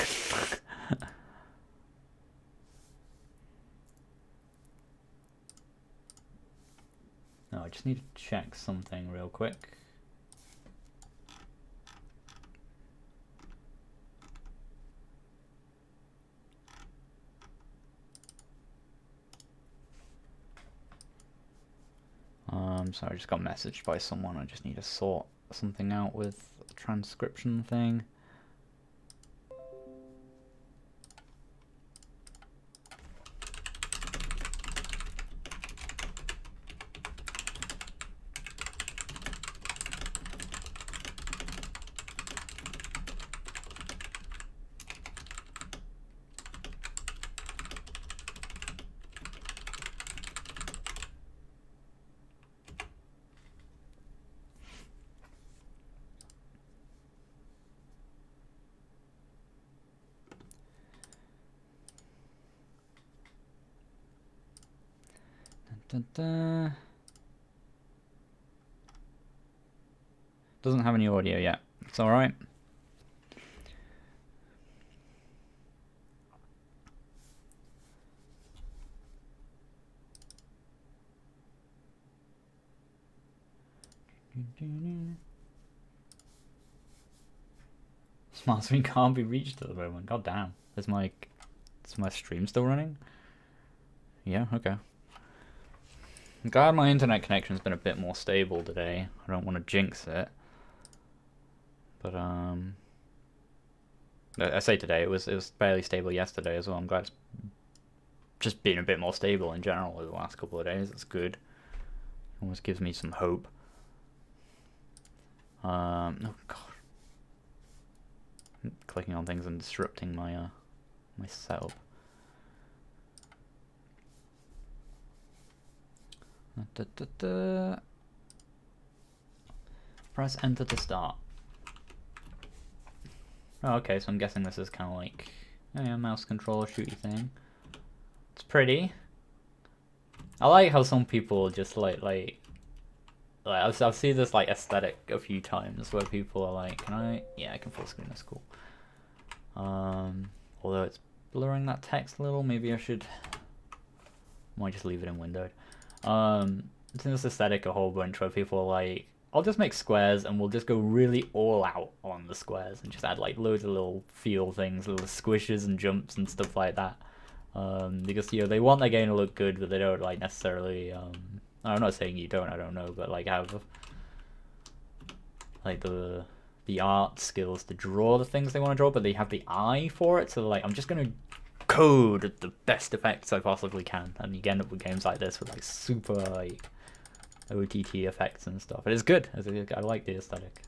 No, I just need to check something real quick. Sorry, I just got messaged by someone. I just need to sort something out with the transcription thing. Doesn't have any audio yet. It's alright. Smart screen can't be reached at the moment. God damn. Is my stream still running? Yeah, okay. I'm glad my internet connection's been a bit more stable today. I don't want to jinx it. But I say today, it was fairly stable yesterday as well. I'm glad it's just been a bit more stable in general over the last couple of days. It's good. Almost gives me some hope. Oh god. I'm clicking on things and disrupting my my setup. Press enter to start. Oh, okay, so I'm guessing this is kind of like mouse controller shooty thing. It's pretty. I like how some people just like I've seen this like aesthetic a few times where people are like, can I? Yeah, I can full screen. That's cool. Although it's blurring that text a little, maybe I should. Might just leave it in windowed. It's in this aesthetic a whole bunch where people are like, I'll just make squares and we'll just go really all out on the squares and just add like loads of little feel things, little squishes and jumps and stuff like that. Because they want their game to look good, but they don't like necessarily. I'm not saying you don't. I don't know, but like have like the art skills to draw the things they want to draw, but they have the eye for it. So like, I'm just gonna code the best effects I possibly can, and you end up with games like this with like super like OTT effects and stuff. It is good. I like the aesthetic.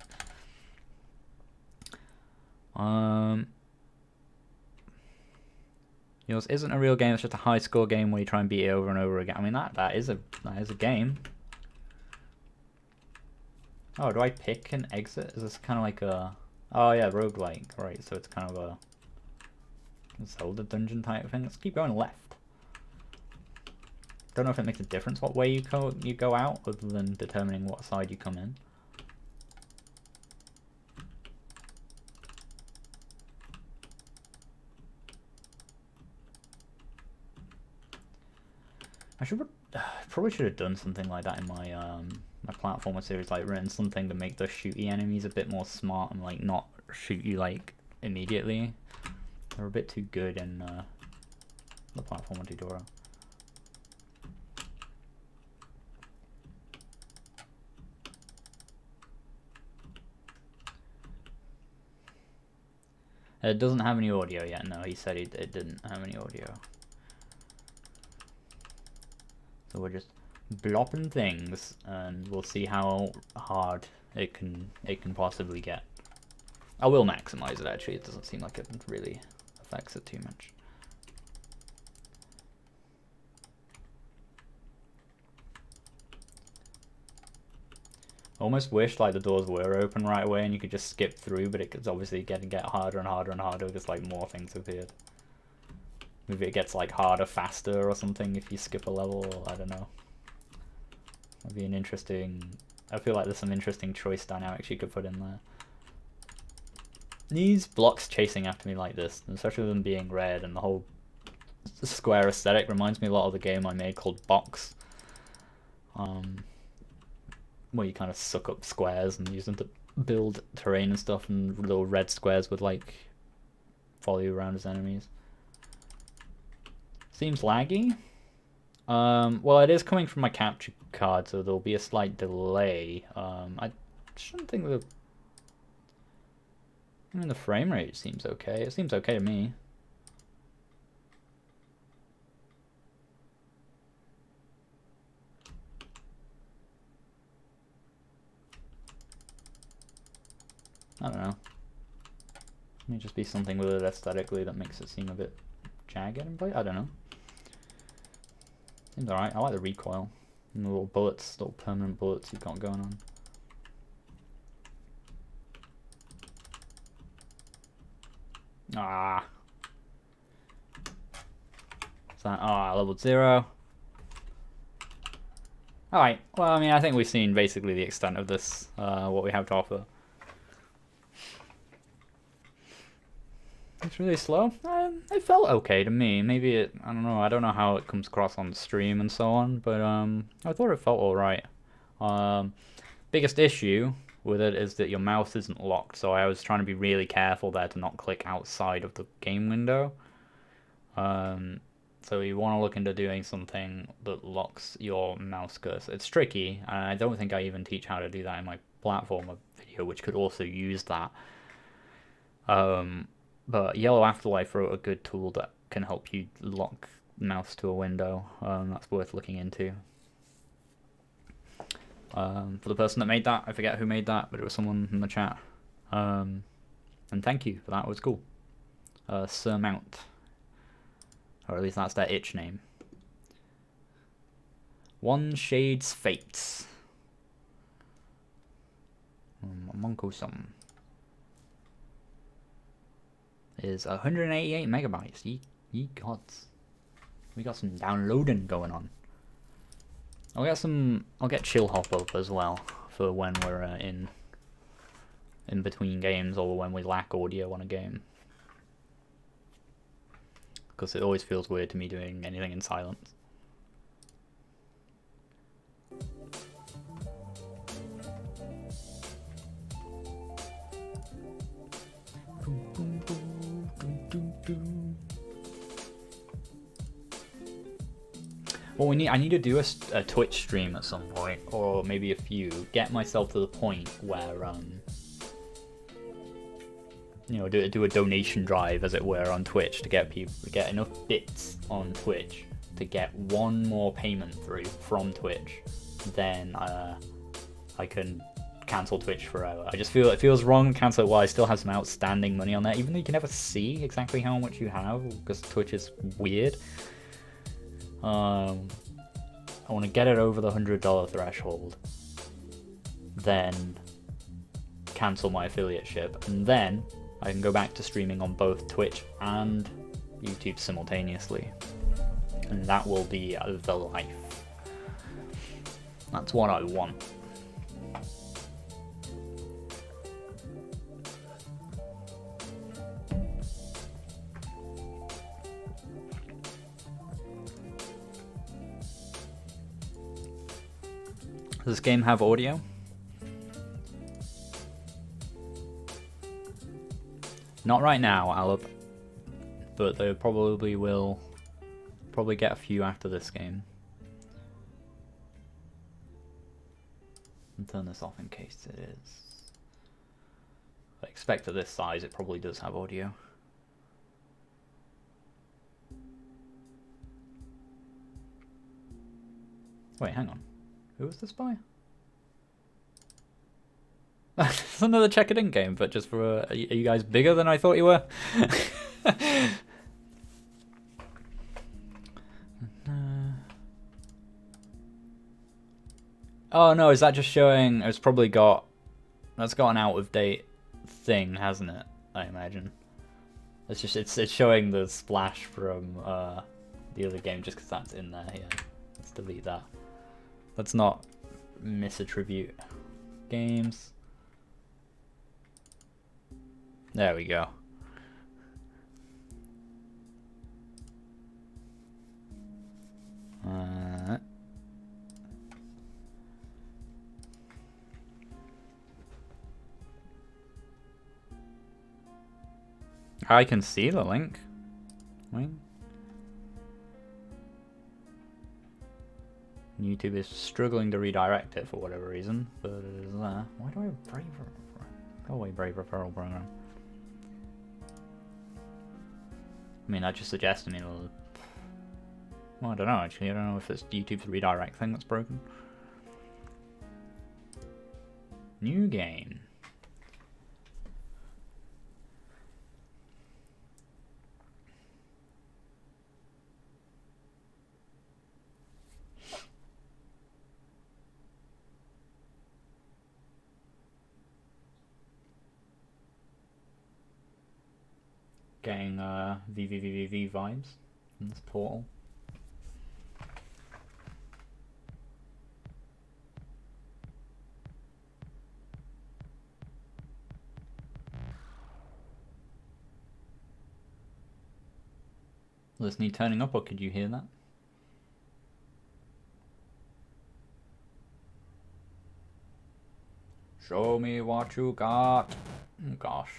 Yours isn't a real game. It's just a high score game where you try and beat it over and over again. I mean that is a game. Oh, do I pick and exit? Is this kind of like a? Oh yeah, roguelike. Right, so it's kind of a Zelda dungeon type thing. Let's keep going left. Don't know if it makes a difference what way you go out, other than determining what side you come in. Probably should have done something like that in my my platformer series, like written something to make the shooty enemies a bit more smart and like not shoot you like immediately. They're a bit too good in the platformer tutorial. It doesn't have any audio yet. No, he said it didn't have any audio. So we're just blopping things, and we'll see how hard it can possibly get. I will maximize it. Actually, it doesn't seem like it really affects it too much. I almost wish like the doors were open right away and you could just skip through, but it's obviously get harder and harder and harder because like more things appeared. Maybe it gets like harder faster or something if you skip a level, or I don't know. That'd be an interesting... I feel like there's some interesting choice dynamics you could put in there. These blocks chasing after me like this, especially them being red, and the whole square aesthetic reminds me a lot of the game I made called Box. Where you kind of suck up squares and use them to build terrain and stuff, and little red squares would like follow you around as enemies. Seems laggy. Well, it is coming from my capture card, so there'll be a slight delay. I shouldn't think the... I mean, the frame rate seems okay. It seems okay to me. I don't know. May just be something with it aesthetically that makes it seem a bit jagged and play. I don't know. Seems alright. I like the recoil and the little bullets, little permanent bullets you've got going on. Ah. So, level 0. Alright. Well, I mean, I think we've seen basically the extent of this, what we have to offer. It's really slow. It felt okay to me. Maybe it, I don't know. I don't know how it comes across on the stream and so on, but I thought it felt alright. Biggest issue with it is that your mouse isn't locked, so I was trying to be really careful there to not click outside of the game window. So you want to look into doing something that locks your mouse cursor. It's tricky, and I don't think I even teach how to do that in my platformer video, which could also use that. But Yellow Afterlife wrote a good tool that can help you lock mouse to a window. That's worth looking into. For the person that made that, I forget who made that, but it was someone in the chat. And thank you for that, it was cool. Surmount. Or at least that's their itch name. One Shade's Fates. Monko-sum. Is 188 megabytes. Ye gods. We got some downloading going on. I'll get Chill Hop up as well for when we're in between games, or when we lack audio on a game. Because it always feels weird to me doing anything in silence. Well, I need to do a Twitch stream at some point, or maybe a few. Get myself to the point where, you know, do a donation drive, as it were, on Twitch to get people to get enough bits on Twitch to get one more payment through from Twitch. Then I can cancel Twitch forever. I just feel it feels wrong to cancel it while I still have some outstanding money on there, even though you can never see exactly how much you have because Twitch is weird. I want to get it over the $100 threshold, then cancel my affiliateship, and then I can go back to streaming on both Twitch and YouTube simultaneously. and that will be the life. That's what I want. Does this game have audio? Not right now, Alub. But they probably will get a few after this game. And turn this off in case it is. I expect at this size it probably does have audio. Wait, hang on. Who was this by? It's another Check It In game, but just for are you guys bigger than I thought you were? Oh no, is that just showing? It's probably got. That's got an out of date thing, hasn't it? I imagine. It's just it's showing the splash from the other game just because that's in there. Yeah, let's delete that. Let's not misattribute games. There we go. I can see the link. Wait. YouTube is struggling to redirect it for whatever reason, but it is there. Why do I have Brave? Go away, Brave Referral Program. I mean, that just suggests to me. Well, I don't know actually. I don't know if it's YouTube's redirect thing that's broken. New game. Getting VVVVV vibes in this Portal. Will this need turning up, or could you hear that? Show me what you got. Oh, gosh.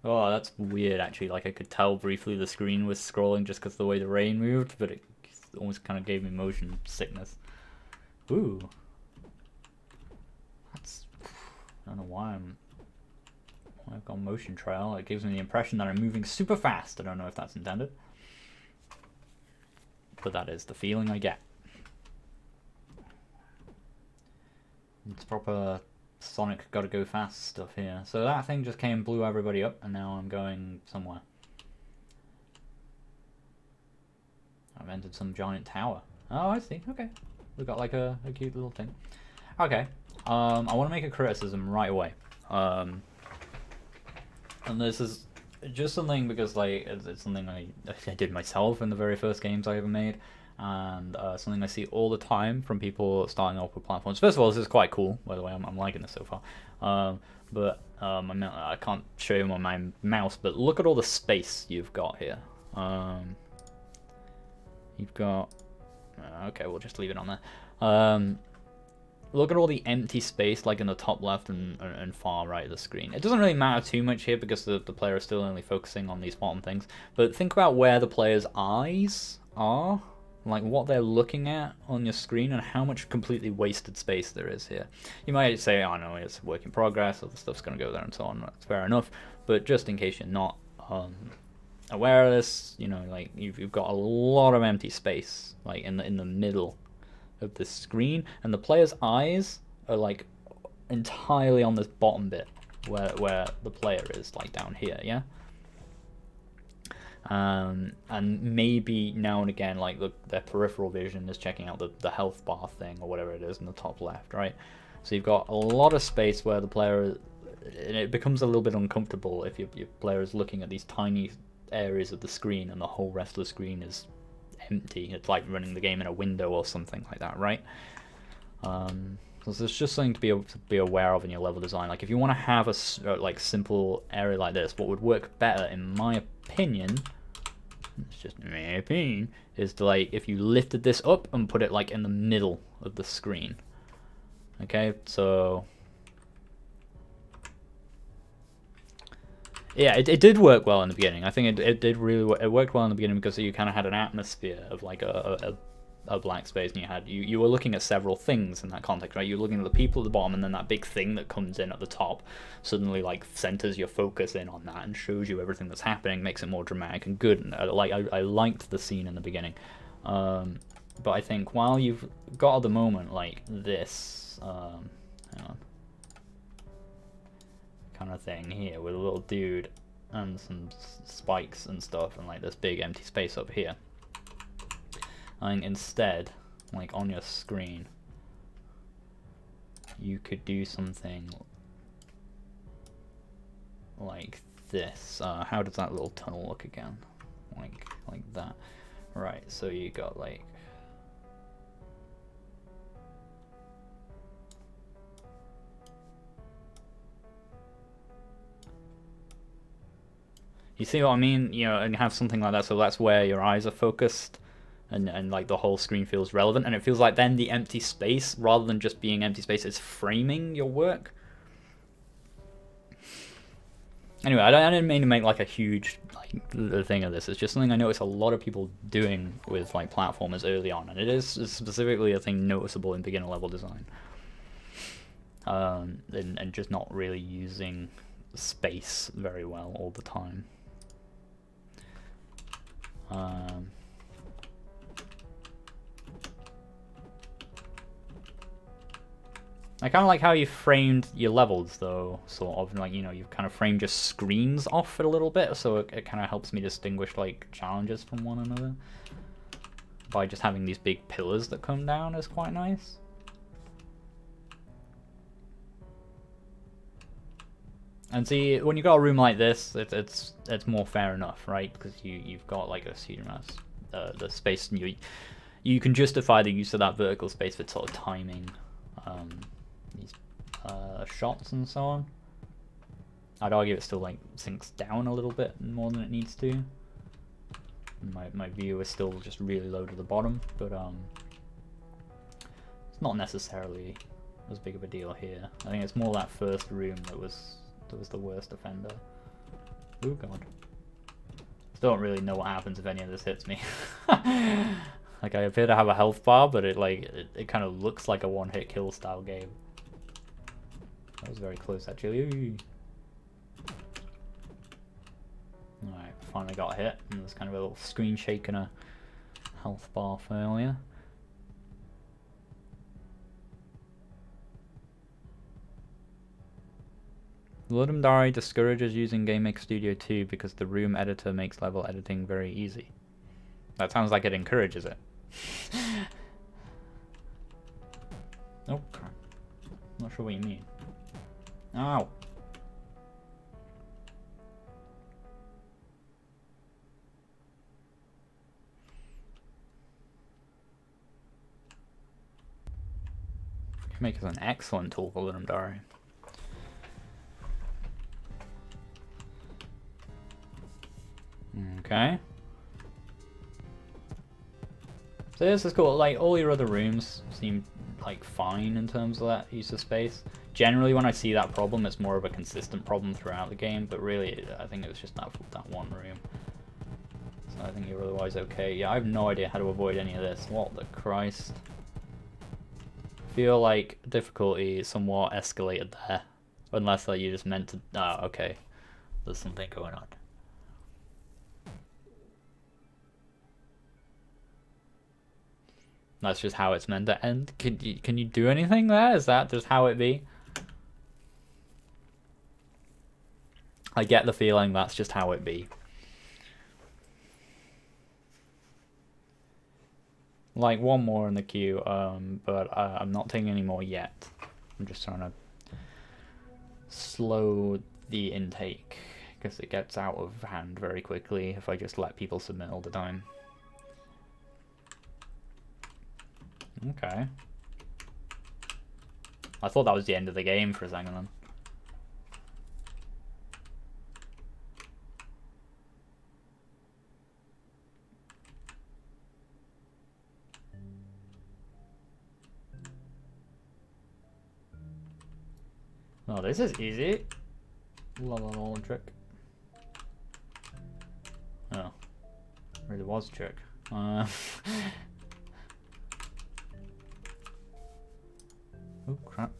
Oh, that's weird actually. Like I could tell briefly the screen was scrolling just because of the way the rain moved, but it almost kind of gave me motion sickness. Ooh. That's... I don't know why I've got motion trail. It gives me the impression that I'm moving super fast. I don't know if that's intended. But that is the feeling I get. It's proper Sonic gotta go fast stuff here. So that thing just came, blew everybody up, and now I'm going somewhere. I've entered some giant tower. Oh, I see. Okay. We've got like a cute little thing. Okay. I want to make a criticism right away. And this is just something because like it's something I did myself in the very first games I ever made, and something I see all the time from people starting off with platforms. First of all, this is quite cool, by the way. I'm liking this so far. But I can't show you on my mouse, but look at all the space you've got here. You've got... okay, we'll just leave it on there. Look at all the empty space like in the top left and far right of the screen. It doesn't really matter too much here because the player is still only focusing on these bottom things. But think about where the player's eyes are, like what they're looking at on your screen and how much completely wasted space there is here. You might say, oh no, it's a work in progress, other stuff's going to go there and so on. That's fair enough. But just in case you're not aware of this, you know, like you've got a lot of empty space like in the middle of the screen, and the player's eyes are like entirely on this bottom bit where the player is, like down here, yeah. And maybe now and again, like their peripheral vision is checking out the health bar thing or whatever it is in the top left, right? So you've got a lot of space where the player it becomes a little bit uncomfortable if your player is looking at these tiny areas of the screen and the whole rest of the screen is empty. It's like running the game in a window or something like that, right? So there's just something to be aware of in your level design. Like if you want to have a like simple area like this, what would work better, in my opinion, it's just my opinion, is to like if you lifted this up and put it like in the middle of the screen. Okay, so yeah, it did work well in the beginning. I think it did really it worked well in the beginning because you kind of had an atmosphere of like a black space, and you were looking at several things in that context, right? You're looking at the people at the bottom, and then that big thing that comes in at the top suddenly like centers your focus in on that and shows you everything that's happening, makes it more dramatic and good. And I liked the scene in the beginning, but I think while you've got at the moment like this hang on, kind of thing here with a little dude and some spikes and stuff, and like this big empty space up here, I think instead, like on your screen, you could do something like this. How does that little tunnel look again? Like that. Right, so you got like you see what I mean? You know, and have something like that, so that's where your eyes are focused. And like the whole screen feels relevant, and it feels like then the empty space, rather than just being empty space, is framing your work. Anyway, I didn't mean to make like a huge like thing of this. It's just something I notice a lot of people doing with like platformers early on, and it is specifically a thing noticeable in beginner level design. And just not really using space very well all the time. I kind of like how you framed your levels, though, sort of, like, you know, you've kind of framed your screens off it a little bit, so it kind of helps me distinguish, like, challenges from one another. By just having these big pillars that come down is quite nice. And see, when you've got a room like this, it's more fair enough, right? Because you've got, like, a huge amount of the space, and you can justify the use of that vertical space for sort of timing these shots and so on. I'd argue it still like sinks down a little bit more than it needs to. My view is still just really low to the bottom, but it's not necessarily as big of a deal here. I think it's more that first room that was the worst offender. Oh god. Still don't really know what happens if any of this hits me. Like I appear to have a health bar, but it kind of looks like a one-hit kill style game. That was very close actually. Alright, finally got hit, and there's kind of a little screen shake and a health bar failure. Ludum Dare discourages using GameMaker Studio 2 because the room editor makes level editing very easy. That sounds like it encourages it. Oh crap. Not sure what you mean. Ow! GameMaker is an excellent tool for Ludum Dare. Okay. So this is cool. Like all your other rooms seem like fine in terms of that use of space. Generally, when I see that problem, it's more of a consistent problem throughout the game. But really, I think it was just that one room. So I think you're otherwise okay. Yeah, I have no idea how to avoid any of this. What the Christ? Feel like difficulty somewhat escalated there, unless like you just meant to. Oh, okay. There's something going on. That's just how it's meant to end. Can you do anything there? Is that just how it be? I get the feeling that's just how it be. Like one more in the queue, but I'm not taking any more yet. I'm just trying to slow the intake, because it gets out of hand very quickly if I just let people submit all the time. Okay. I thought that was the end of the game for a second then. Oh, this is easy. La la la trick. Oh. Really was a trick. Oh crap.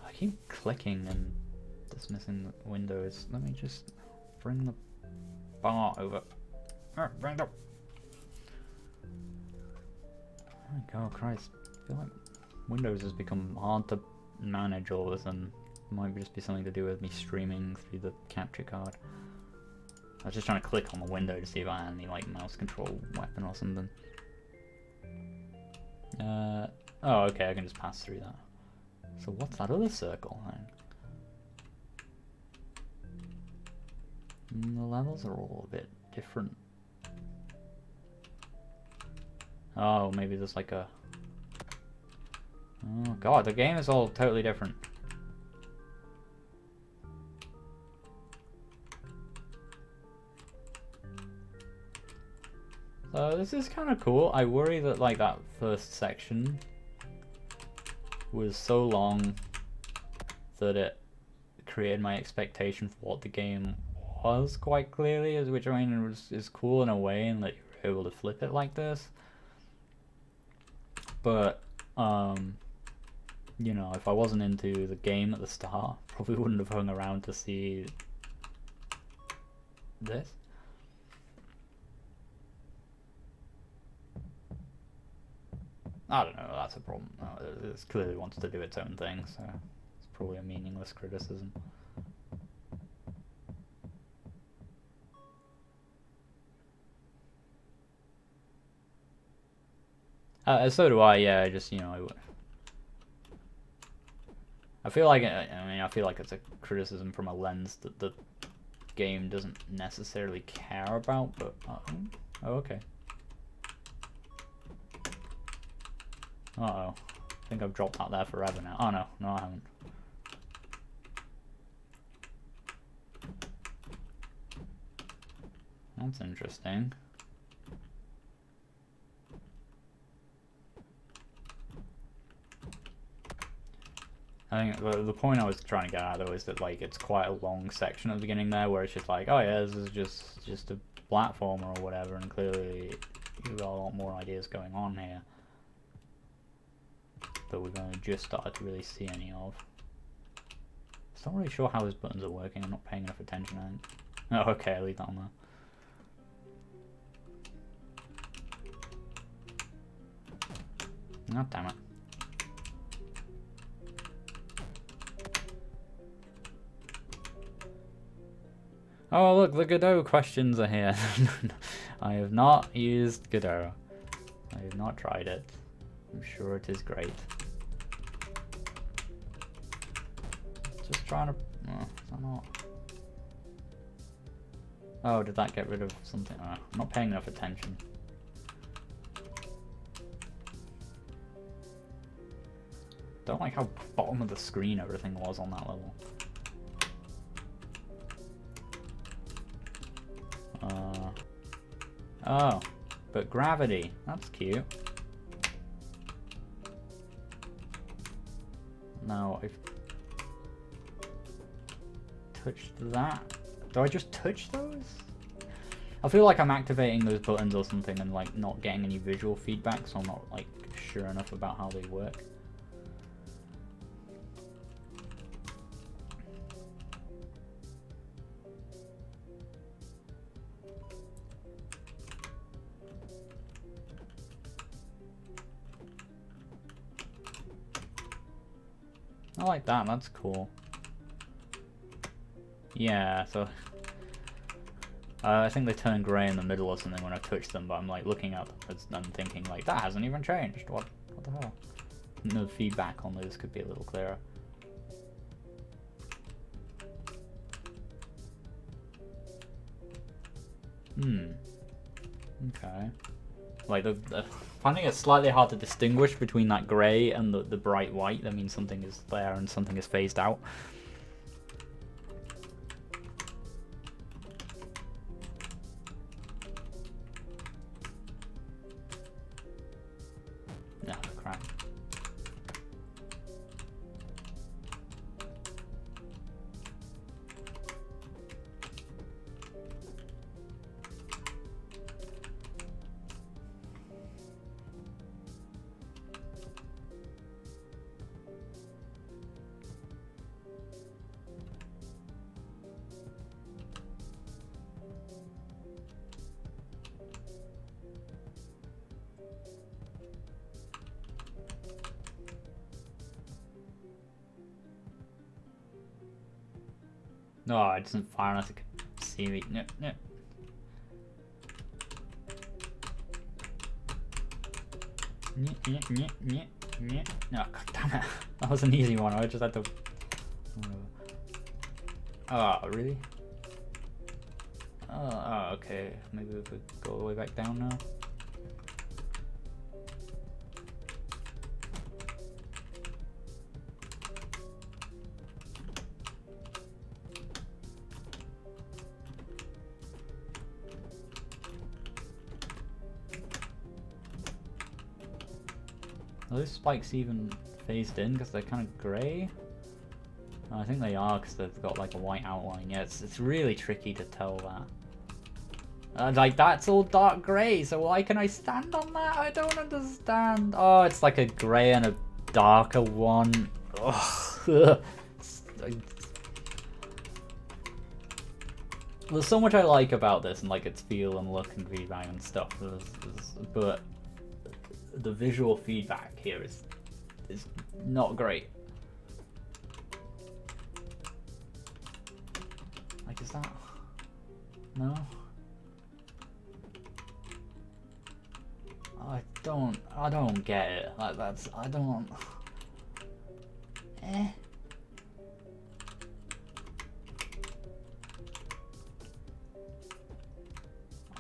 I keep clicking and dismissing the windows. Let me just bring the bar over. Bring it up. Oh my god, Christ. I feel like Windows has become hard to manage all of a sudden. It might just be something to do with me streaming through the capture card. I was just trying to click on the window to see if I had any like mouse control weapon or something. Oh, okay, I can just pass through that. So what's that other circle then? The levels are all a bit different. Oh, maybe there's like a... Oh god, the game is all totally different. So this is kind of cool. I worry that like that first section was so long that it created my expectation for what the game was quite clearly, which I mean is cool in a way, and that you're able to flip it like this. But you know, if I wasn't into the game at the start, probably wouldn't have hung around to see this. I don't know, that's a problem. It clearly wants to do its own thing, so it's probably a meaningless criticism. So do I, yeah, just, you know, I feel like, I feel like it's a criticism from a lens that the game doesn't necessarily care about, but, oh, okay. Uh-oh. I think I've dropped that there forever now. Oh, no. No, I haven't. That's interesting. I think the point I was trying to get at though is that like it's quite a long section at the beginning there where it's just like, oh yeah, this is just a platformer or whatever, and clearly you've got a lot more ideas going on here that we've only just started to really see any of. I'm not really sure how those buttons are working. I'm not paying enough attention, I think. Oh, okay, I'll leave that on there. Oh, damn it. Oh, look, the Godot questions are here. I have not used Godot. I have not tried it. I'm sure it is great. Just trying to... Oh, is that not... Oh, did that get rid of something? Oh, I'm not paying enough attention. Don't like how bottom of the screen everything was on that level. Oh, but gravity. That's cute. Now, I've touched that. Do I just touch those? I feel like I'm activating those buttons or something and like not getting any visual feedback, so I'm not like sure enough about how they work. I like that, that's cool. Yeah, so... I think they turn grey in the middle or something when I touch them, but I'm like looking at them and thinking like, that hasn't even changed, what the hell? No feedback on those could be a little clearer. Hmm. Okay. Like finding it slightly hard to distinguish between that grey and the bright white. That means something is there and something is phased out. No, crap. No, it doesn't fire unless it can see me. No, no. No, god damn it. That was an easy one. I just had to. Oh, really? Oh, okay. Maybe we could go all the way back down now. Are those spikes even phased in because they're kind of grey? Oh, I think they are because they've got like a white outline. Yeah, it's really tricky to tell that. Like that's all dark grey, so why can I stand on that? I don't understand. Oh, it's like a grey and a darker one. Ugh. There's so much I like about this and like its feel and look and feedback and stuff, but the visual feedback here is not great. Like, is that... No? I don't get it. Like, I don't...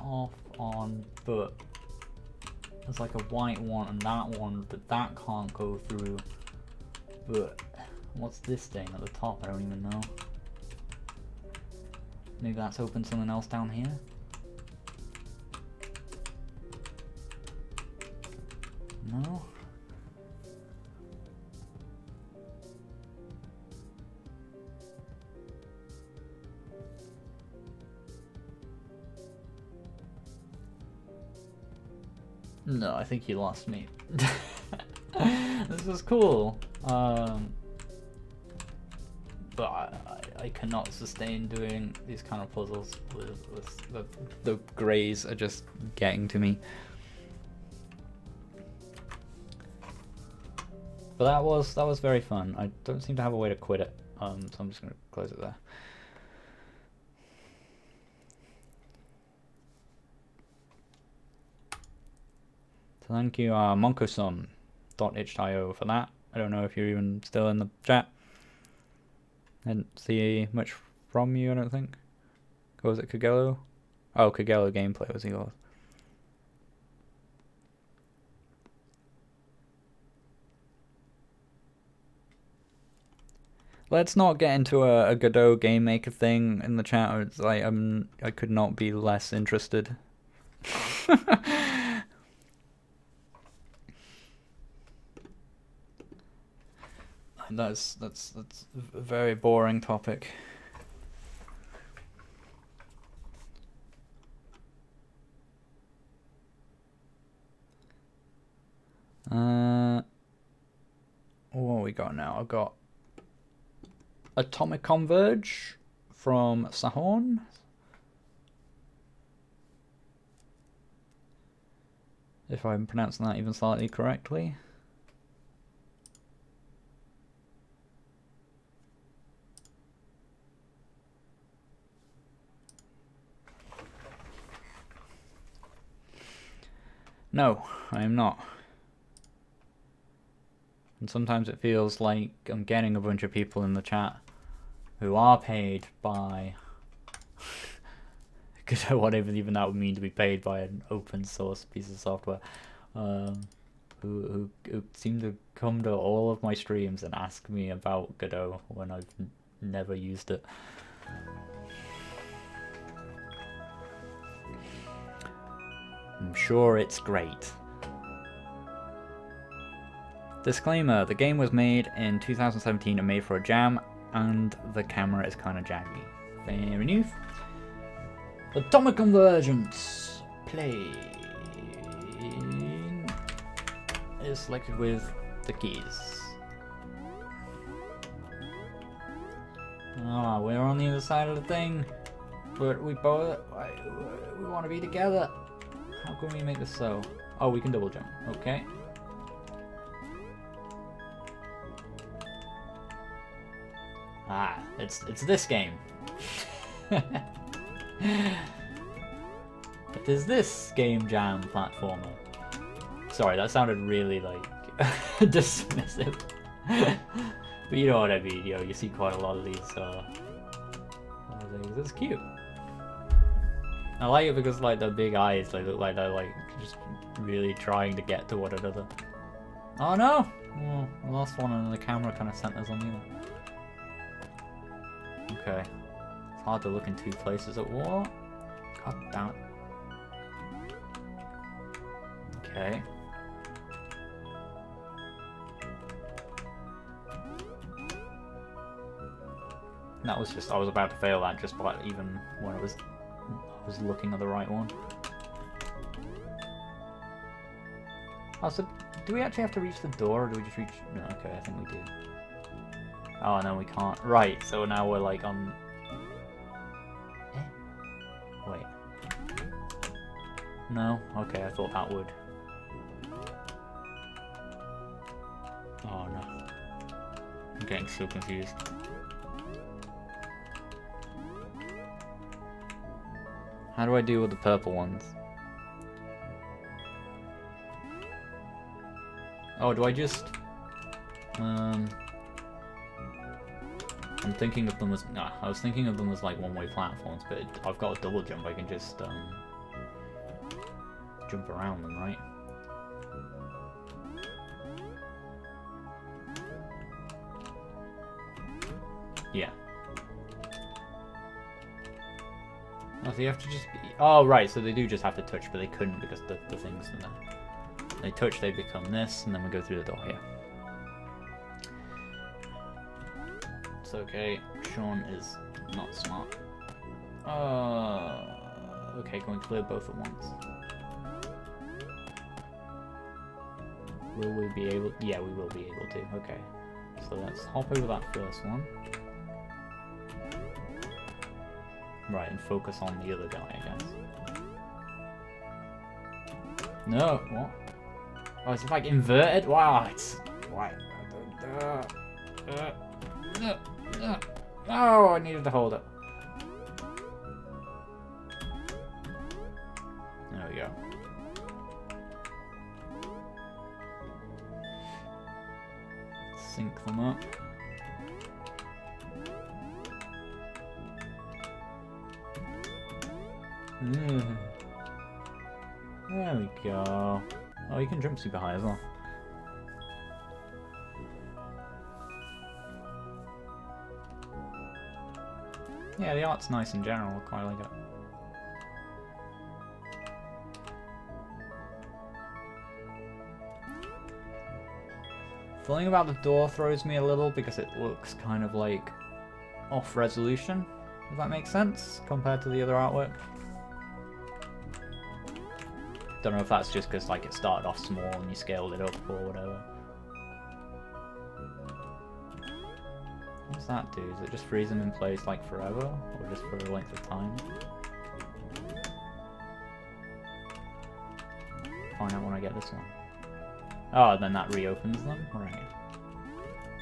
Off, on, but there's like a white one and that one, but that can't go through. But what's this thing at the top? I don't even know. Maybe that's opened something else down here? No? No, I think you lost me. This was cool. But I cannot sustain doing these kind of puzzles with the greys are just getting to me. But that was very fun. I don't seem to have a way to quit it, so I'm just gonna close it there. So thank you, Monkoson.itch.io for that. I don't know if you're even still in the chat. I didn't see much from you, I don't think. What was it, Kagelo? Oh, Kagelo Gameplay was yours. Let's not get into a Godot Game Maker thing in the chat. It's like I could not be less interested. That's a very boring topic. What we got now? I've got Atomic Converge from Sahorn. If I'm pronouncing that even slightly correctly. No, I am not. And sometimes it feels like I'm getting a bunch of people in the chat who are paid by whatever even that would mean to be paid by an open source piece of software, who seem to come to all of my streams and ask me about Godot when I've never used it. I'm sure it's great. Disclaimer, the game was made in 2017 and made for a jam, and the camera is kind of jaggy. Fair enough. Atomic Convergence. Play. Is selected with the keys. Ah, we're on the other side of the thing, but we both we want to be together. How can we make this so? Oh, we can double jump. Okay. Ah, it's this game. It is this game jam platformer. Sorry, that sounded really like dismissive. But you know what I mean. You know, you see quite a lot of these things. It's cute. I like it because like the big eyes, they look like they're like just really trying to get to one another. Oh no! Well, I lost one and the camera kind of centers on you. Okay. It's hard to look in two places at once. God damn it. Okay. That was just, I was about to fail that just by even when I was looking at the right one. Oh, so do we actually have to reach the door, or do we just reach... No, okay, I think we do. Oh, no, we can't. Right, so now we're like on... Wait. No? Okay, I thought that would. Oh, no. I'm getting so confused. How do I deal with the purple ones? Oh, do I just... I'm thinking of them as... Nah, I was thinking of them as like one-way platforms, but I've got a double jump. I can just jump around them, right? Yeah. Oh, so you have to just be... Oh, right, so they do just have to touch, but they couldn't because the things in there. They touch, they become this, and then we go through the door here. It's okay. Sean is not smart. Okay, can we clear both at once? Will we be able... Yeah, we will be able to. Okay. So let's hop over that first one. Right, and focus on the other guy, I guess. No, what? Oh, it's like inverted? Wow, it's... Why? Oh, I needed to hold it. There we go. Sync them up. There we go. Oh, you can jump super high as well. Yeah, the art's nice in general. I quite like it. The thing about the door throws me a little because it looks kind of like off resolution, if that makes sense, compared to the other artwork. Don't know if that's just because like it started off small and you scaled it up or whatever. What's that do? Does it just freeze them in place like forever, or just for a length of time? Find out when I get this one. Oh, and then that reopens them? Right.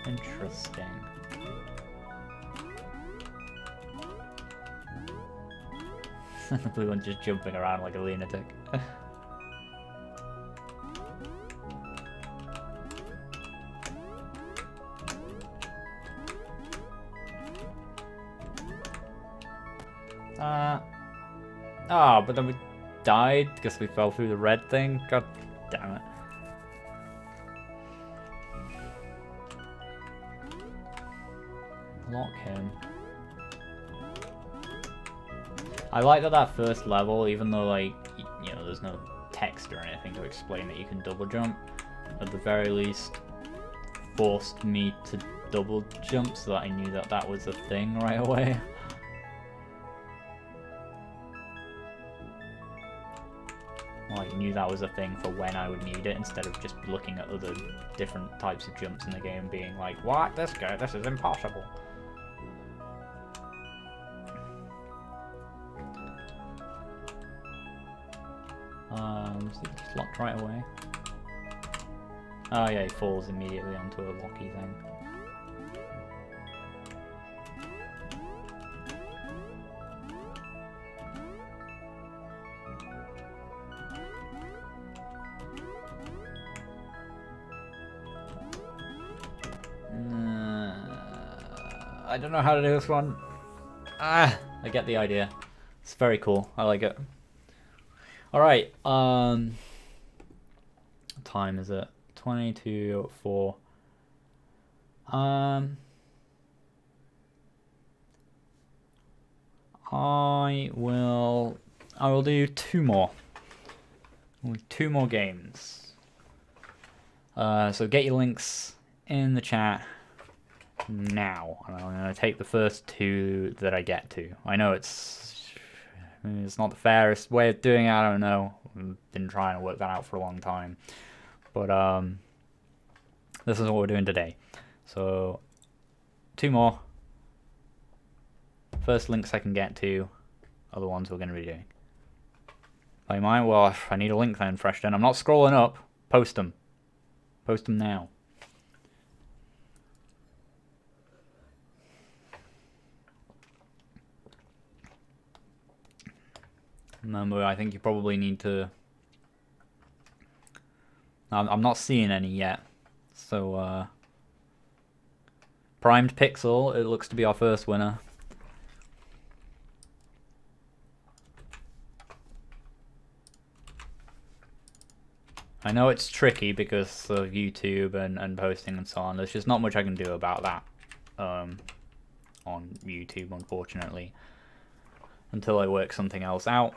Interesting. The blue one's just jumping around like a lunatic. Ah, but then we died because we fell through the red thing. God damn it. Lock him. I like that first level, even though, like, you know, there's no text or anything to explain that you can double jump, at the very least forced me to double jump so that I knew that that was a thing right away. Well, I knew that was a thing for when I would need it, instead of just looking at other different types of jumps in the game being like, what? This is impossible. So he just locked right away. Oh yeah, he falls immediately onto a locky thing. I don't know how to do this one. I get the idea. It's very cool. I like it. Alright, what time is it? 22:04. I will do two more. Two more games. So get your links in the chat now, and I'm gonna take the first two that I get to. I know it's not the fairest way of doing it, I don't know. I've been trying to work that out for a long time. But this is what we're doing today. So two more. First links I can get to are the ones we're going to be doing. I might, well, if I need a link then, fresh then. I'm not scrolling up. Post them. Post them now. Remember, I think you probably need to... I'm not seeing any yet. So, Primed Pixel, it looks to be our first winner. I know it's tricky because of YouTube and posting and so on. There's just not much I can do about that on YouTube, unfortunately, until I work something else out.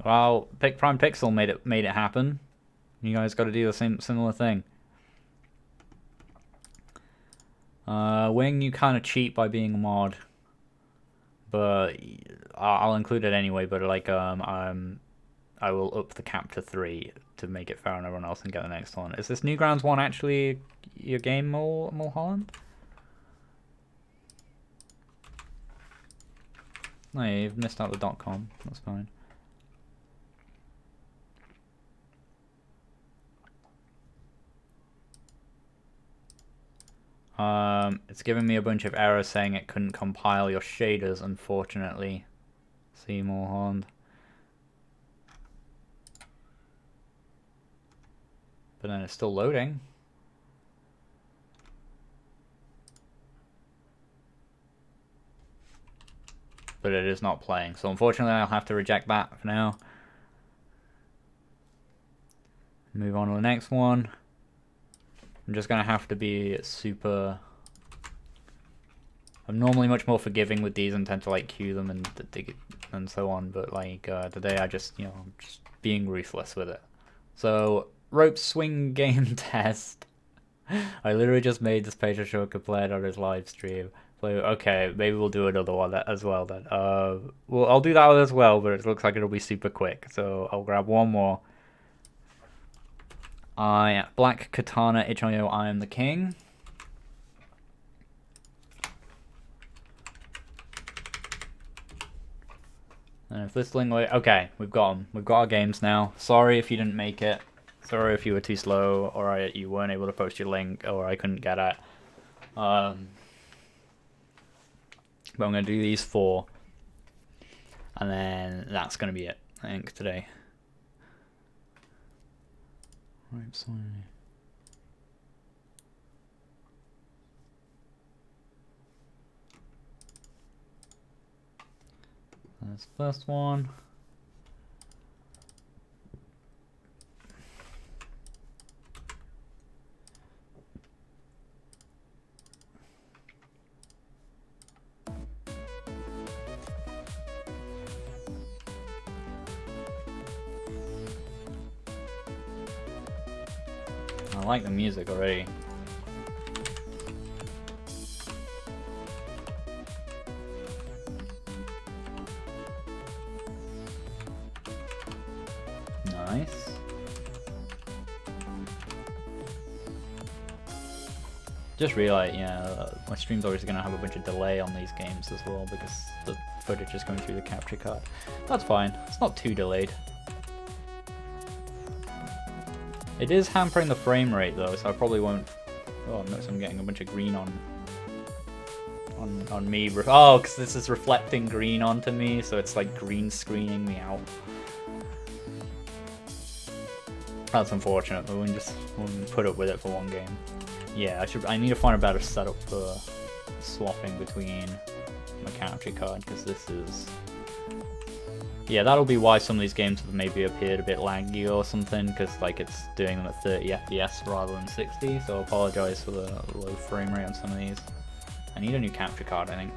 Well, Prime Pixel made it happen. You guys got to do the same similar thing. Wing, you kind of cheat by being a mod, but I'll include it anyway. But like, I will up the cap to 3 to make it fair on everyone else and get the next one. Is this Newgrounds one actually your game, Mulholland? No, you've missed out the .com. That's fine. It's giving me a bunch of errors saying it couldn't compile your shaders, unfortunately. Seymour Horn. But then it's still loading. But it is not playing, so unfortunately I'll have to reject that for now. Move on to the next one. I'm just gonna have to be super... I'm normally much more forgiving with these and tend to like queue them and so on, but like today I just, you know, I'm just being ruthless with it. So, rope swing game test. I literally just made this page to show could play it on his live stream. Okay, maybe we'll do another one as well then. Well, I'll do that one as well, but it looks like it'll be super quick. So I'll grab one more. Black Katana Itch.io, I am the king. And if this link, okay, we've got them. We've got our games now. Sorry if you didn't make it. Sorry if you were too slow, or you weren't able to post your link, or I couldn't get it. But I'm going to do these 4. And then that's going to be it, I think, today. Right, sorry. That's the first one. I like the music already. Nice. Just realized, yeah, my stream's always going to have a bunch of delay on these games as well because the footage is going through the capture card. That's fine. It's not too delayed. It is hampering the frame rate though, so I probably won't. Oh, notice I'm getting a bunch of green on me. Oh, because this is reflecting green onto me, so it's like green screening me out. That's unfortunate, but we'll put up with it for one game. Yeah, I need to find a better setup for swapping between my capture card, because this is... Yeah, that'll be why some of these games have maybe appeared a bit laggy or something, because like it's doing them at 30 FPS rather than 60, so I apologise for the low frame rate on some of these. I need a new capture card, I think.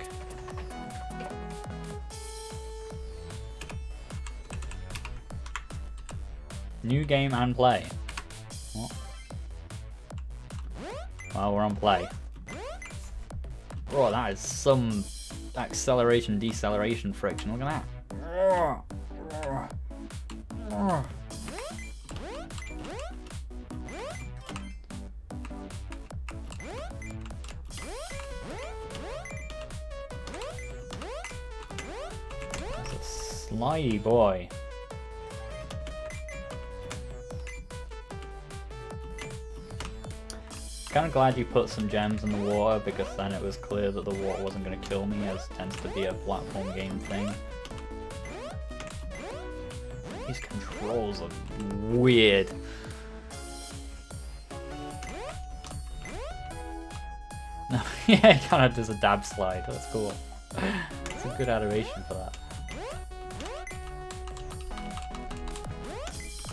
New game and play. What? Well, we're on play. Oh, that is some acceleration, deceleration friction. Look at that. That's a slidey boy. Kind of glad you put some gems in the water, because then it was clear that the water wasn't going to kill me, as tends to be a platform game thing. These controls are weird. No, yeah, it kind of does a dab slide. That's cool. It's a good animation for that.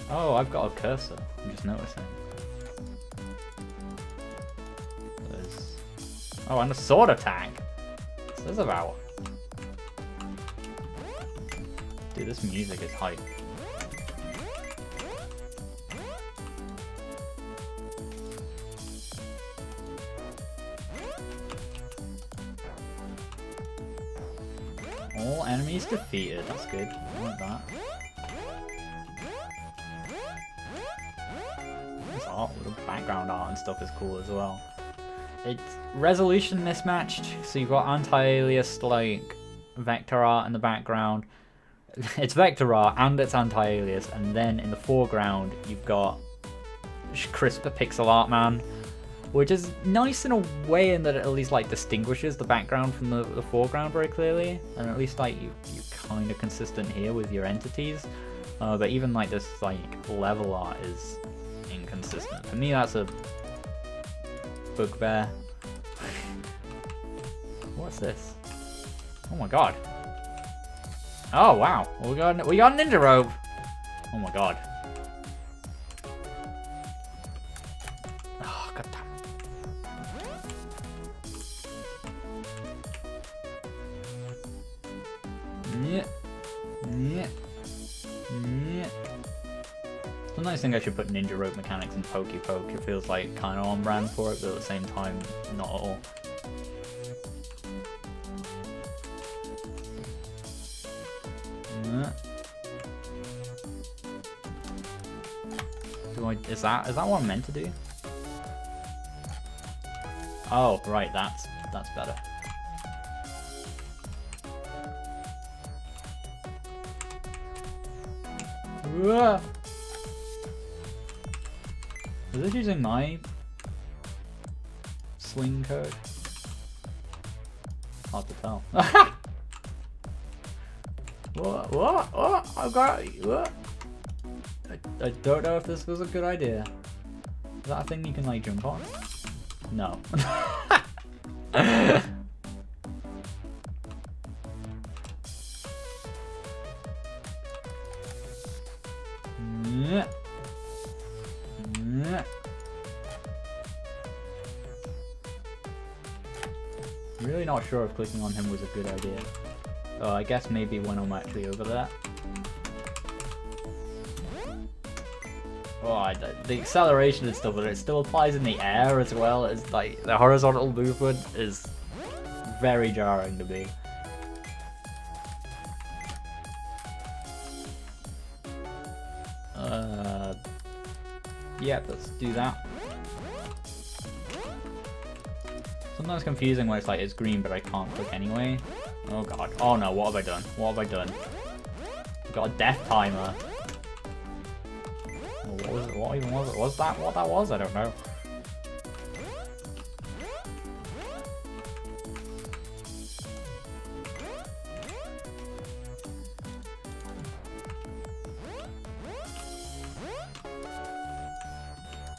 Oh, I've got a cursor. I'm just noticing. Oh, and a sword attack. What's this about? Dude, this music is hype. All enemies defeated. That's good. I like that. This art, the background art and stuff is cool as well. It's resolution mismatched, so you've got anti-aliased like vector art in the background. It's vector art and it's anti-alias, and then in the foreground you've got crisp pixel art man, which is nice in a way in that it at least like distinguishes the background from the foreground very clearly, and at least like you're kind of consistent here with your entities. But even like this like level art is inconsistent. For me, that's a bugbear. What's this? Oh my god. Oh wow. We got a ninja rope. Oh my god. Oh god damn. Yeah. Yeah. Yeah. Sometimes I think I should put ninja rope mechanics in Pokey Poke. It feels like kind of on brand for it, but at the same time, not at all. Is that what I'm meant to do? Oh, right, that's better. Is this using my swing code? Hard to tell. What? I've got what? I don't know if this was a good idea. Is that a thing you can like jump on? No. Really not sure if clicking on him was a good idea. I guess maybe when I'm actually over there. Oh, the acceleration and stuff, but it still applies in the air as well. It's like the horizontal movement is very jarring to me. Yeah, let's do that. Sometimes confusing when it's like it's green, but I can't click anyway. Oh god. Oh no, what have I done? What have I done? I've got a death timer. Oh, what was it? What even was it? Was that what that was? I don't know.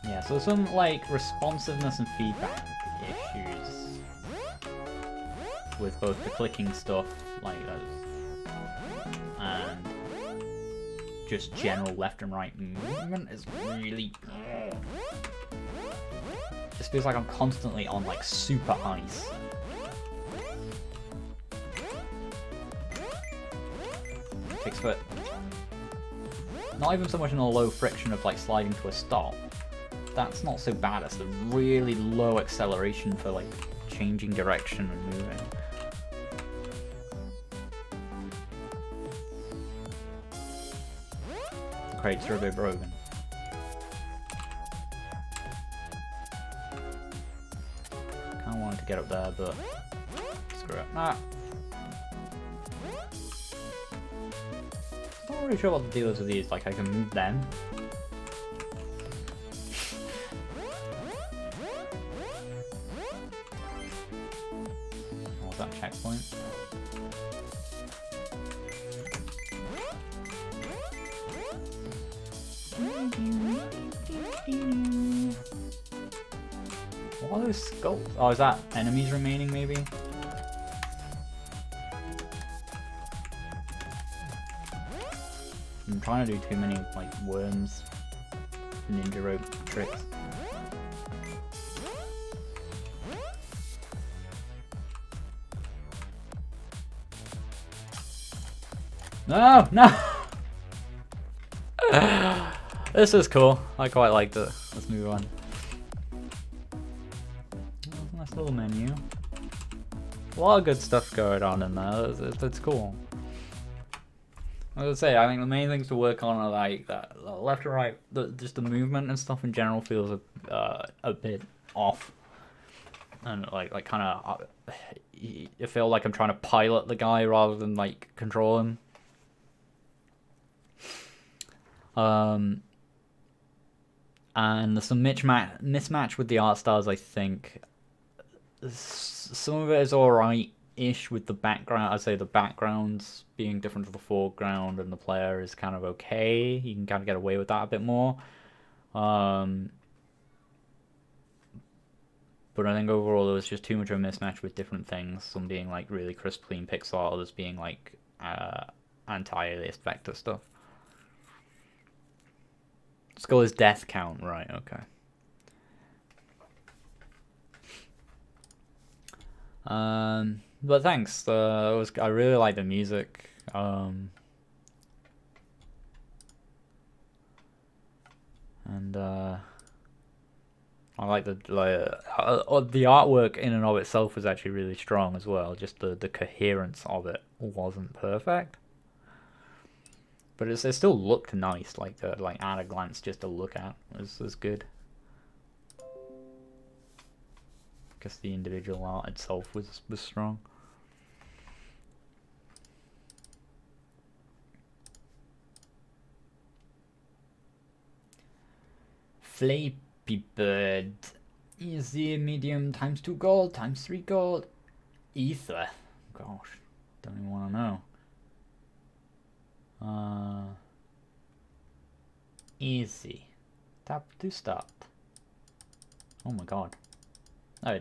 Yeah, so some like responsiveness and feedback issues with both the clicking stuff like those and just general left and right movement is really just feels like I'm constantly on like super ice. Takes foot. Not even so much in a low friction of like sliding to a stop. That's not so bad. It's the really low acceleration for like changing direction and moving. Crates are a bit broken. Kinda wanted to get up there, but screw it. Nah. Not really sure what the deal is with these. Like I can move them. What's that checkpoint? What are those skulls? Oh, is that enemies remaining maybe? I'm trying to do too many like worms, ninja rope tricks. No, no! This is cool. I quite liked it. Let's move on. Oh, nice little menu. A lot of good stuff going on in there. It's cool. I was gonna say, I think the main things to work on are like that left and right. Just the movement and stuff in general feels a bit off, and like kind of I feel like I'm trying to pilot the guy rather than like control him. And there's some mismatch with the art styles, I think. Some of it is alright-ish with the background. I'd say the backgrounds being different to the foreground and the player is kind of okay. You can kind of get away with that a bit more. But I think overall there was just too much of a mismatch with different things. Some being like really crisp, clean pixel art, others being like anti-aliased vector stuff. Skull is death count, right, okay. But thanks, I really like the music. And I like the artwork in and of itself was actually really strong as well. Just the coherence of it wasn't perfect. But it still looked nice, like at a glance, just to look at was good. I guess the individual art itself was strong. Flappy Bird. Easy, medium, times 2 gold, times 3 gold. Ether. Gosh, don't even want to know. Easy. Tap to start. Oh my god. Oh,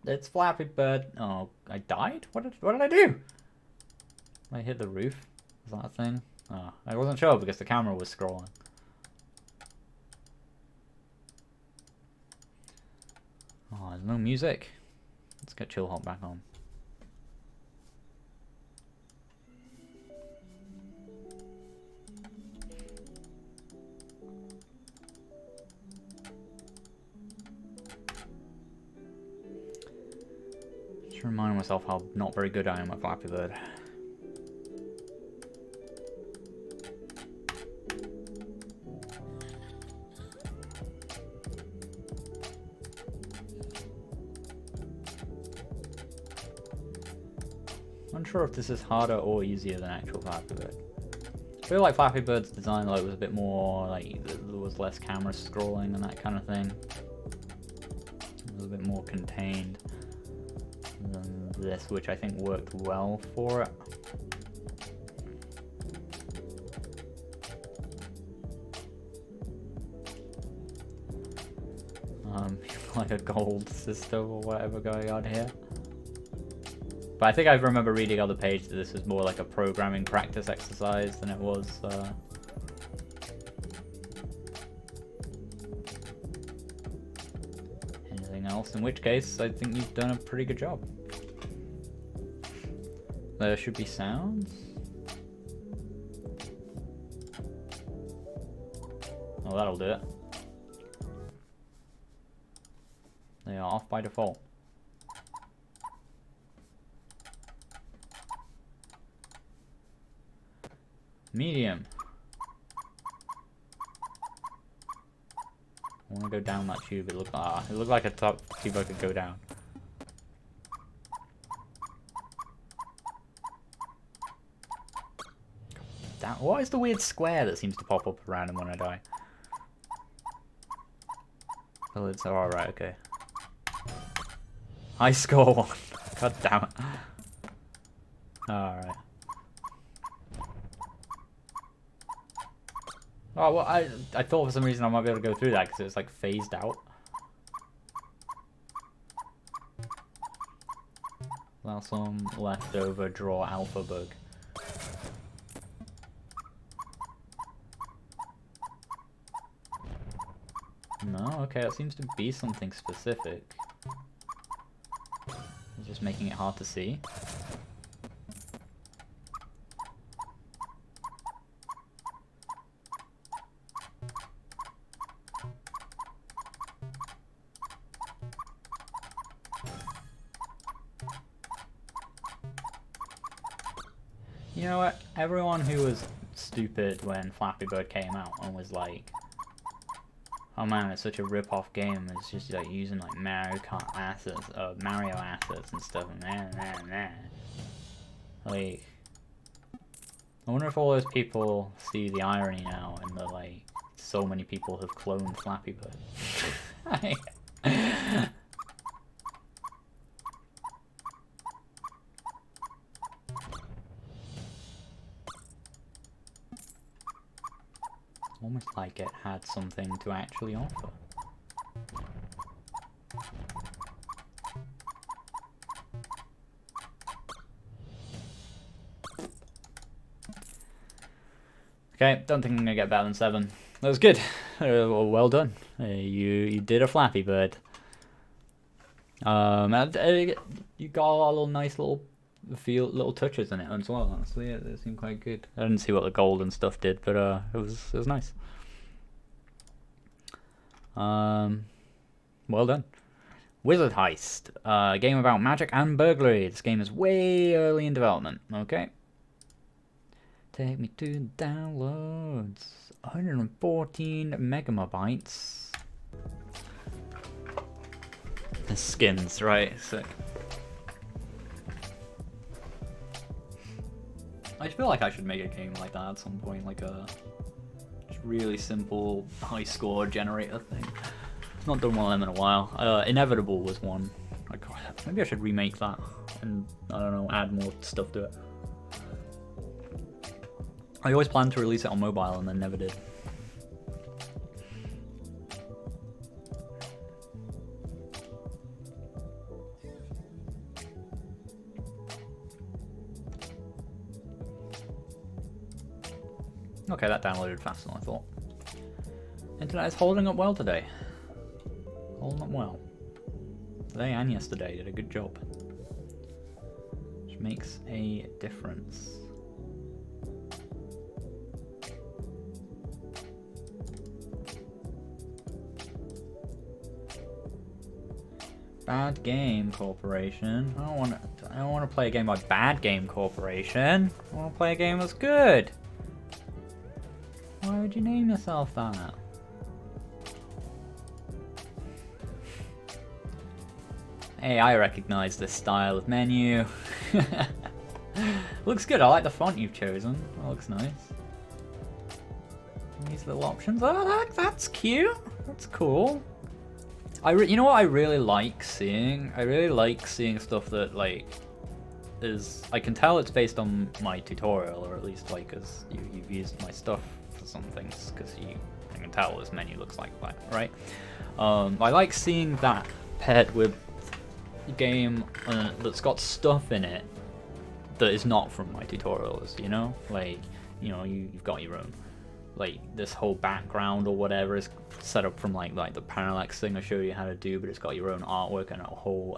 it's Flappy Bird. Oh, I died? What did I do? I hit the roof. Is that a thing? Oh, I wasn't sure because the camera was scrolling. Oh, there's no music. Let's get Chill Hop back on. Just reminding myself how not very good I am at Flappy Bird. Unsure if this is harder or easier than actual Flappy Bird. I feel like Flappy Bird's design was a bit more like there was less camera scrolling and that kind of thing. It was a bit more contained than this, which I think worked well for it. Like a gold system or whatever going on here. But I think I remember reading on the page that this was more like a programming practice exercise than it was anything else, in which case I think you've done a pretty good job. There should be sounds. Oh, that'll do it. They are off by default. Medium. I want to go down that tube. It looked like a top tube I could go down. What is the weird square that seems to pop up around him when I die? Oh, it's alright, okay. I score one. God damn it. Alright. Oh, well, I thought for some reason I might be able to go through that because it was like phased out. That's some leftover draw alpha bug. No, okay, that seems to be something specific. It's just making it hard to see. You know what? Everyone who was stupid when Flappy Bird came out and was like, oh man, it's such a rip-off game, it's just like using like Mario assets and stuff, and like, I wonder if all those people see the irony now and they're like, so many people have cloned Flappy Bird. Almost like it had something to actually offer. Okay, don't think I'm gonna get better than 7. That was good. Well done. You did a Flappy Bird. And, you got a lot of little nice little touches in it as well. Honestly, it seemed quite good. I didn't see what the gold and stuff did, but it was nice. Well done. Wizard Heist, a game about magic and burglary. This game is way early in development. Okay. Take me to the downloads. 114 megabytes. The skins, right? Sick. I feel like I should make a game like that at some point, like a just really simple high score generator thing. I've not done one of them in a while. Inevitable was one. Like, maybe I should remake that and, I don't know, add more stuff to it. I always planned to release it on mobile and then never did. Okay, that downloaded faster than I thought. Internet is holding up well today. Holding up well. Today and yesterday did a good job. Which makes a difference. Bad Game Corporation. I don't want to play a game by Bad Game Corporation. I want to play a game that's good. Why would you name yourself that? Hey, I recognize this style of menu. Looks good. I like the font you've chosen. That looks nice. These little options. Oh, that's cute. That's cool. You know what I really like seeing? I really like seeing stuff that like is. I can tell it's based on my tutorial, or at least like as you've used my stuff for some things, because I can tell this menu looks like that, right? I like seeing that paired with a game that's got stuff in it that is not from my tutorials. You know, like you've got your own. Like this whole background or whatever is set up from like the parallax thing I showed you how to do, but it's got your own artwork and a whole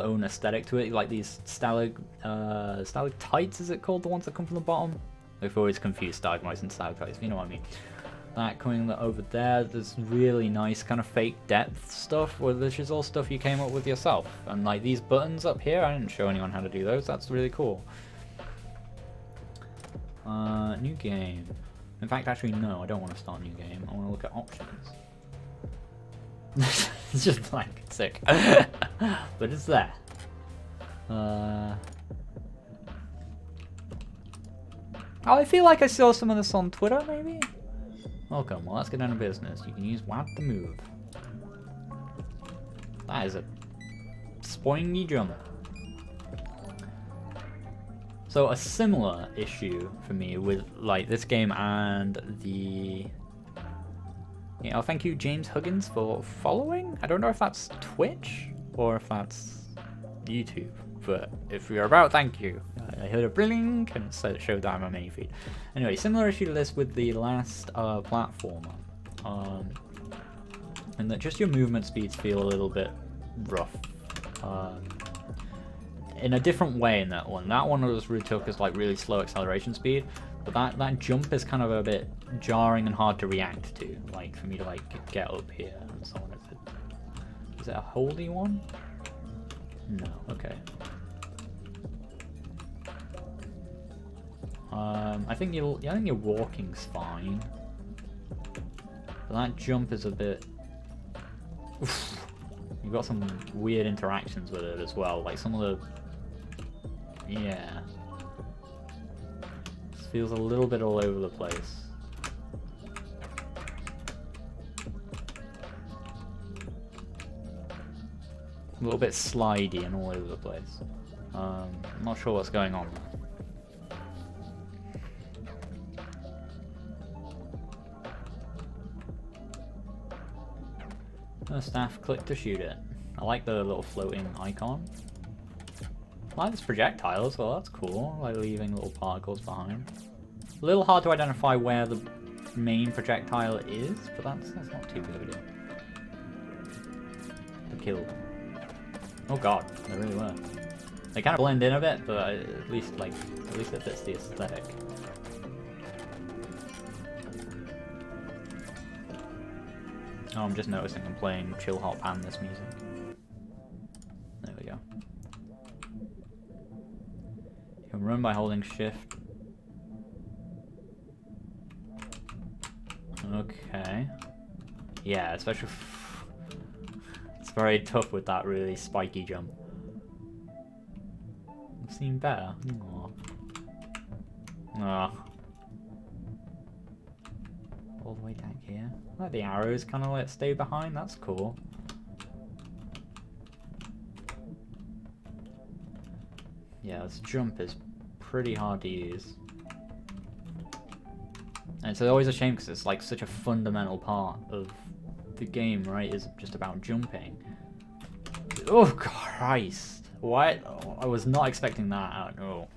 own aesthetic to it. Like these stalactites, is it called? The ones that come from the bottom? I've always confused stalagmites and stalactites. You know what I mean? That coming over there, there's really nice kind of fake depth stuff, which is all stuff you came up with yourself. And like these buttons up here, I didn't show anyone how to do those. That's really cool. New game. In fact, actually, no, I don't want to start a new game. I want to look at options. It's just blank, sick. But it's there. Oh, I feel like I saw some of this on Twitter, maybe? Welcome, well, let's get down to business. You can use WAP to move. That is a spoingy jump. So a similar issue for me with like this game and the... thank you James Huggins for following. I don't know if that's Twitch or if that's YouTube, but if you're about, thank you. I heard a blink and it showed that on my main feed. Anyway, similar issue to this with the last platformer. And that just your movement speeds feel a little bit rough. In a different way in that one. That one was really took as like really slow acceleration speed, but that jump is kind of a bit jarring and hard to react to. Like for me to like get up here and so on. Is it a holdy one? No. Okay. I think your walking's fine, but that jump is a bit. Oof. You've got some weird interactions with it as well. Like some of the. Yeah. This feels a little bit all over the place. A little bit slidey and all over the place. I'm not sure what's going on there. Staff, click to shoot it. I like the little floating icon. I like this projectile as well, that's cool. I like leaving little particles behind. A little hard to identify where the main projectile is, but that's not too big of a deal. The kill. Oh god, they really were. They kind of blend in a bit, but at least it fits the aesthetic. Oh, I'm just noticing I'm playing Chill Hop and this music. There we go. You can run by holding shift. Okay. Yeah, especially... It's very tough with that really spiky jump. I've seen better. Aww. Aww. All the way down here. Like the arrows kind of like stay behind, that's cool. Yeah, this jump is pretty hard to use. And it's always a shame because it's like such a fundamental part of the game, right? Is just about jumping. Oh Christ! What? Oh, I was not expecting that. Oh,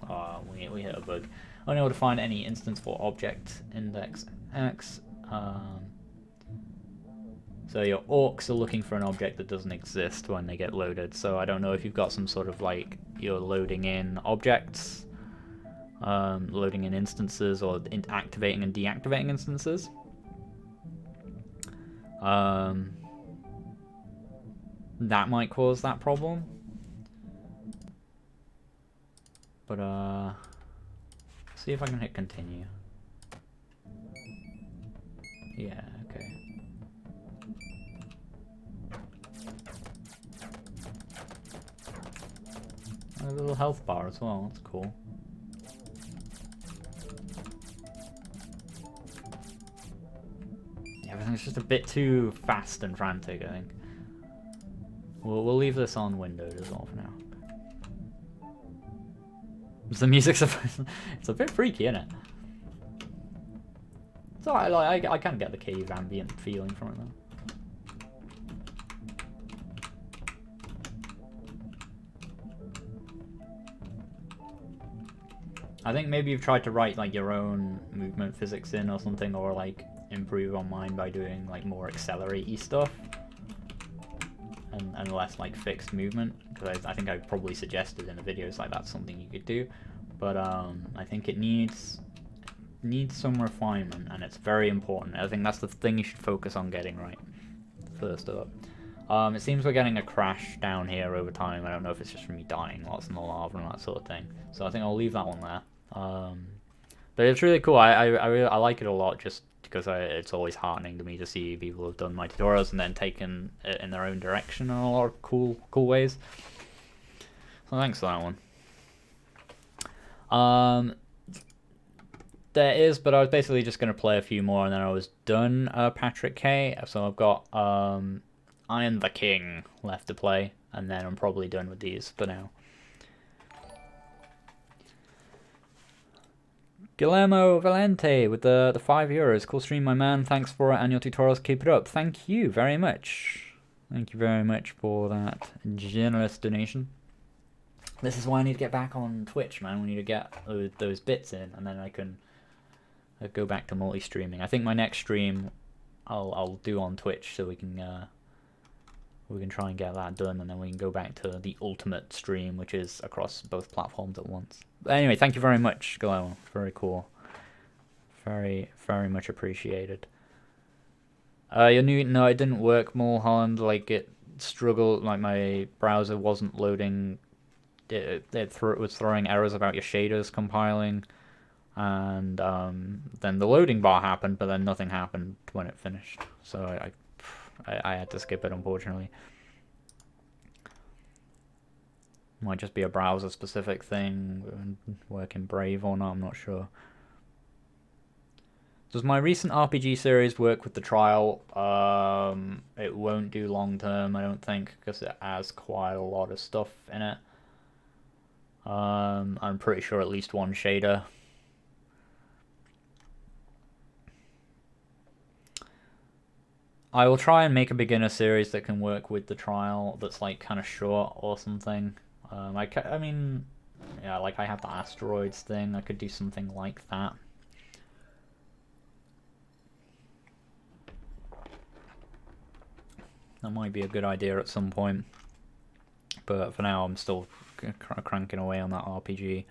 we hit a bug. unable to find any instance for object index x. So your orcs are looking for an object that doesn't exist when they get loaded. So I don't know if you've got some sort of like, you're loading in objects, loading in instances, or activating and deactivating instances. That might cause that problem. But see if I can hit continue. Yeah, okay. A little health bar as well, that's cool. Yeah, everything's just a bit too fast and frantic, I think. We'll leave this on windowed as well for now. The music's it's a bit freaky, isn't it? So I kind of get the cave ambient feeling from it though. I think maybe you've tried to write like your own movement physics in or something, or like improve on mine by doing like more accelerate-y stuff and less like fixed movement, because I think I probably suggested in the videos like that's something you could do, but I think it needs some refinement, and it's very important. I think that's the thing you should focus on getting right first up. It seems we're getting a crash down here over time. I don't know if it's just from me dying lots in the lava and that sort of thing, so I think I'll leave that one there. But it's really cool. I like it a lot, just because it's always heartening to me to see people who've done my tutorials and then taken it in their own direction in a lot of cool ways. So thanks for that one. There is, but I was basically just going to play a few more and then I was done, Patrick K. So I've got I Am the King left to play, and then I'm probably done with these for now. Guillermo Valente with the €5. Cool stream, my man. Thanks for it and your tutorials. Keep it up. Thank you very much. Thank you very much for that generous donation. This is why I need to get back on Twitch, man. We need to get those bits in, and then I can go back to multi-streaming. I think my next stream I'll do on Twitch, so we can try and get that done, and then we can go back to the ultimate stream, which is across both platforms at once. But anyway, thank you very much, Guillermo. Very cool. Very, very much appreciated. Your new... No, it didn't work, Mulholland. Like, it struggled. Like, my browser wasn't loading. It was throwing errors about your shaders compiling. And then the loading bar happened, but then nothing happened when it finished. So I had to skip it, unfortunately. Might just be a browser-specific thing, work in Brave or not, I'm not sure. Does my recent RPG series work with the trial? It won't do long-term, I don't think, because it has quite a lot of stuff in it. I'm pretty sure at least one shader. I will try and make a beginner series that can work with the trial that's like kind of short or something. I mean, yeah, like I have the asteroids thing. I could do something like that. That might be a good idea at some point. But for now, I'm still cranking away on that RPG.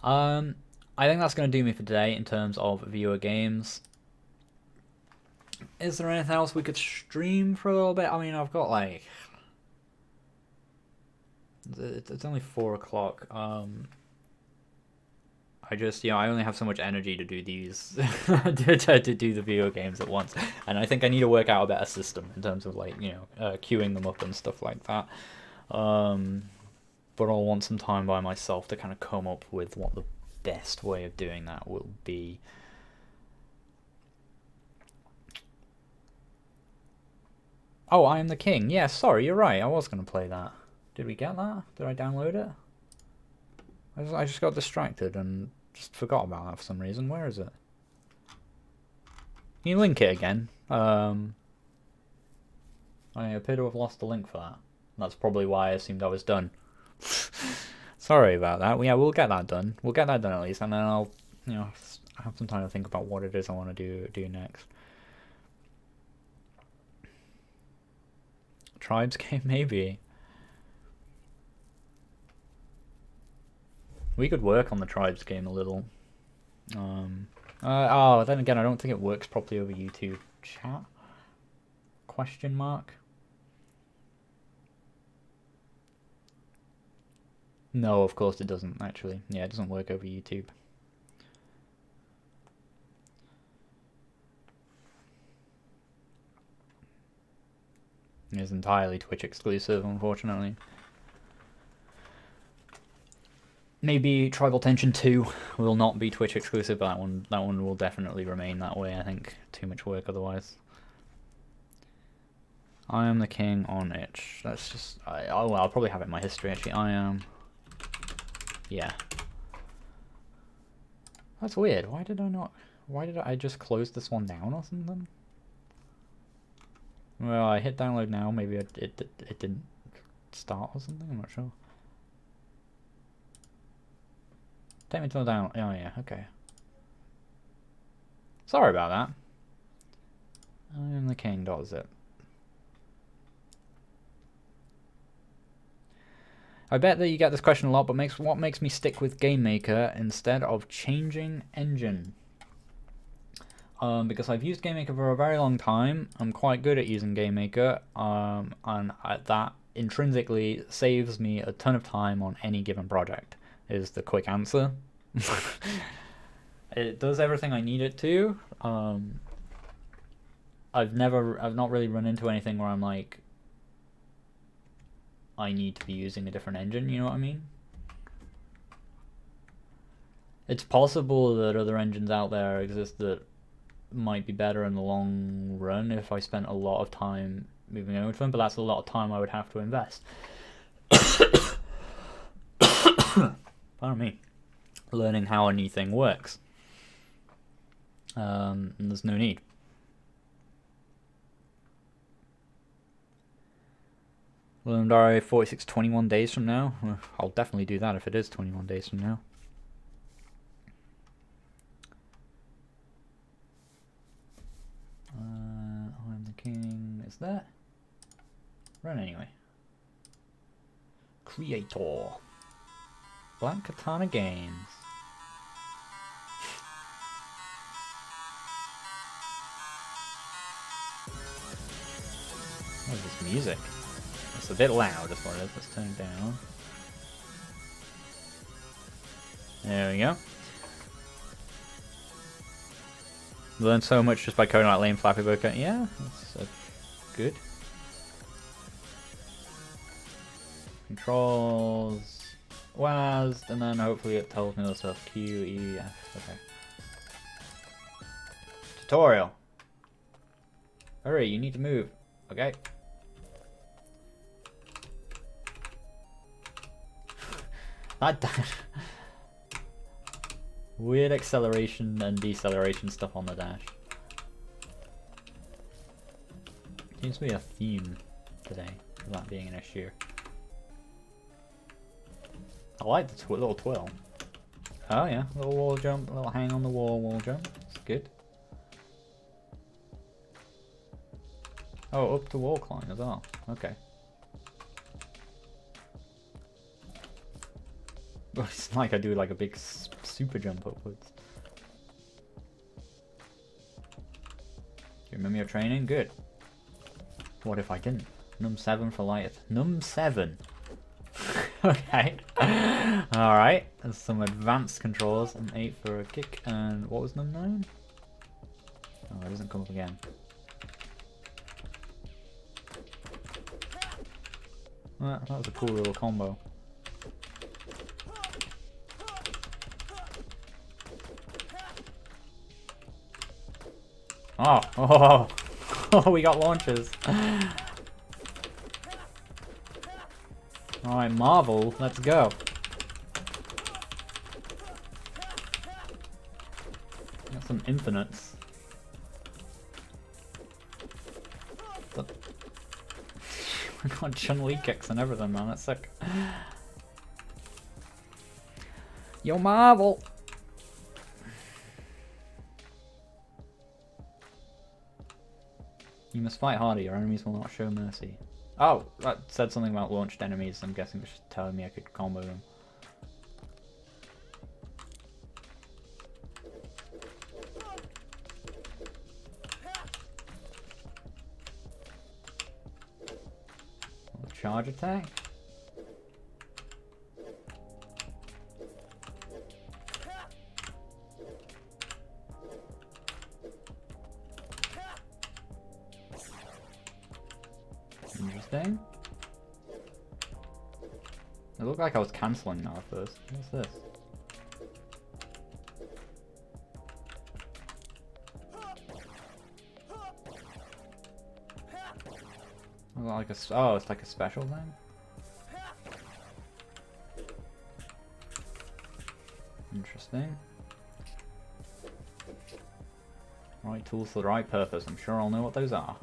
I think that's going to do me for today in terms of viewer games. Is there anything else we could stream for a little bit? I mean, I've got like... It's only 4 o'clock. I just, I only have so much energy to do these, to do the video games at once. And I think I need to work out a better system in terms of like, queuing them up and stuff like that. But I'll want some time by myself to kind of come up with what the best way of doing that will be. Oh, I Am the King. Yeah, sorry, you're right. I was going to play that. Did we get that? Did I download it? I just got distracted and just forgot about that for some reason. Where is it? Can you link it again? I appear to have lost the link for that. That's probably why I assumed I was done. That's Sorry about that. Yeah, we'll get that done. We'll get that done at least, and then I'll, you know, have some time to think about what it is I want to do next. Tribes game, maybe. We could work on the Tribes game a little. Oh, then again, I don't think it works properly over YouTube chat. Question mark. No, of course it doesn't, actually. Yeah, it doesn't work over YouTube. It's entirely Twitch exclusive, unfortunately. Maybe Tribal Tension 2 will not be Twitch exclusive, but that one will definitely remain that way, I think. Too much work otherwise. I am the king on itch. That's just... well, I'll probably have it in my history, actually. I am... Yeah. That's weird. Why did I just close this one down or something? Well, I hit download now. Maybe it didn't start or something. I'm not sure. Take me to the down. Oh yeah, okay. Sorry about that. I am the king. Does it? I bet that you get this question a lot, but what makes me stick with GameMaker instead of changing engine? Because I've used GameMaker for a very long time. I'm quite good at using GameMaker, and that intrinsically saves me a ton of time on any given project, is the quick answer. It does everything I need it to. I've not really run into anything where I'm like, I need to be using a different engine, you know what I mean? It's possible that other engines out there exist that might be better in the long run if I spent a lot of time moving over to them, but that's a lot of time I would have to invest. Pardon me. Learning how a new thing works. And there's no need. William Diary 46, 21 days from now. I'll definitely do that if it is 21 days from now. I'm the king. Is that? Run anyway. Creator. Black Katana Games. What is this music? It's a bit loud, that's what it is. Let's turn it down. There we go. Learned so much just by coding out lame Flappy Bird. Yeah, that's good. Controls, WASD, and then hopefully it tells me the stuff. Q, E, F. Okay. Tutorial. Hurry, you need to move. Okay. That weird acceleration and deceleration stuff on the dash. Seems to be a theme today, that being an issue. I like the little twill. Oh yeah, little wall jump, little hang on the wall jump. It's good. Oh, up to wall climb as well. Okay. It's like I do like a big super jump upwards. Do you remember your training? Good. What if I didn't? Num 7 for light. Num 7. Okay. Alright. There's some advanced controls. An 8 for a kick. And what was num 9? Oh, it doesn't come up again. Well, that was a cool little combo. Oh, we got launches. Alright, Marvel, let's go. Got some infinites. We got Chun-Li kicks and everything, man, that's sick. Yo, Marvel! You must fight harder, your enemies will not show mercy. Oh, that said something about launched enemies, I'm guessing it's just telling me I could combo them. Charge attack? Interesting. It looked like I was cancelling that at first. What's this? Like a, oh, it's like a special thing? Interesting. Right tools for the right purpose. I'm sure I'll know what those are.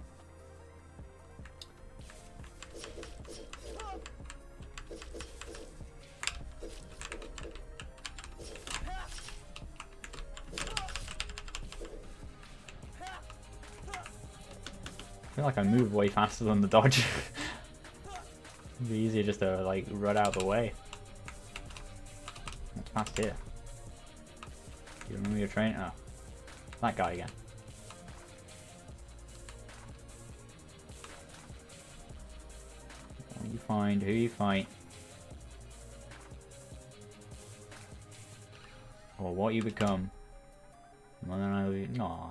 I feel like I move way faster than the dodge. It'd be easier just to like run out of the way. What's past here? You remember your train? Oh. That guy again. Who you find? Who you fight? Or what you become. Nah.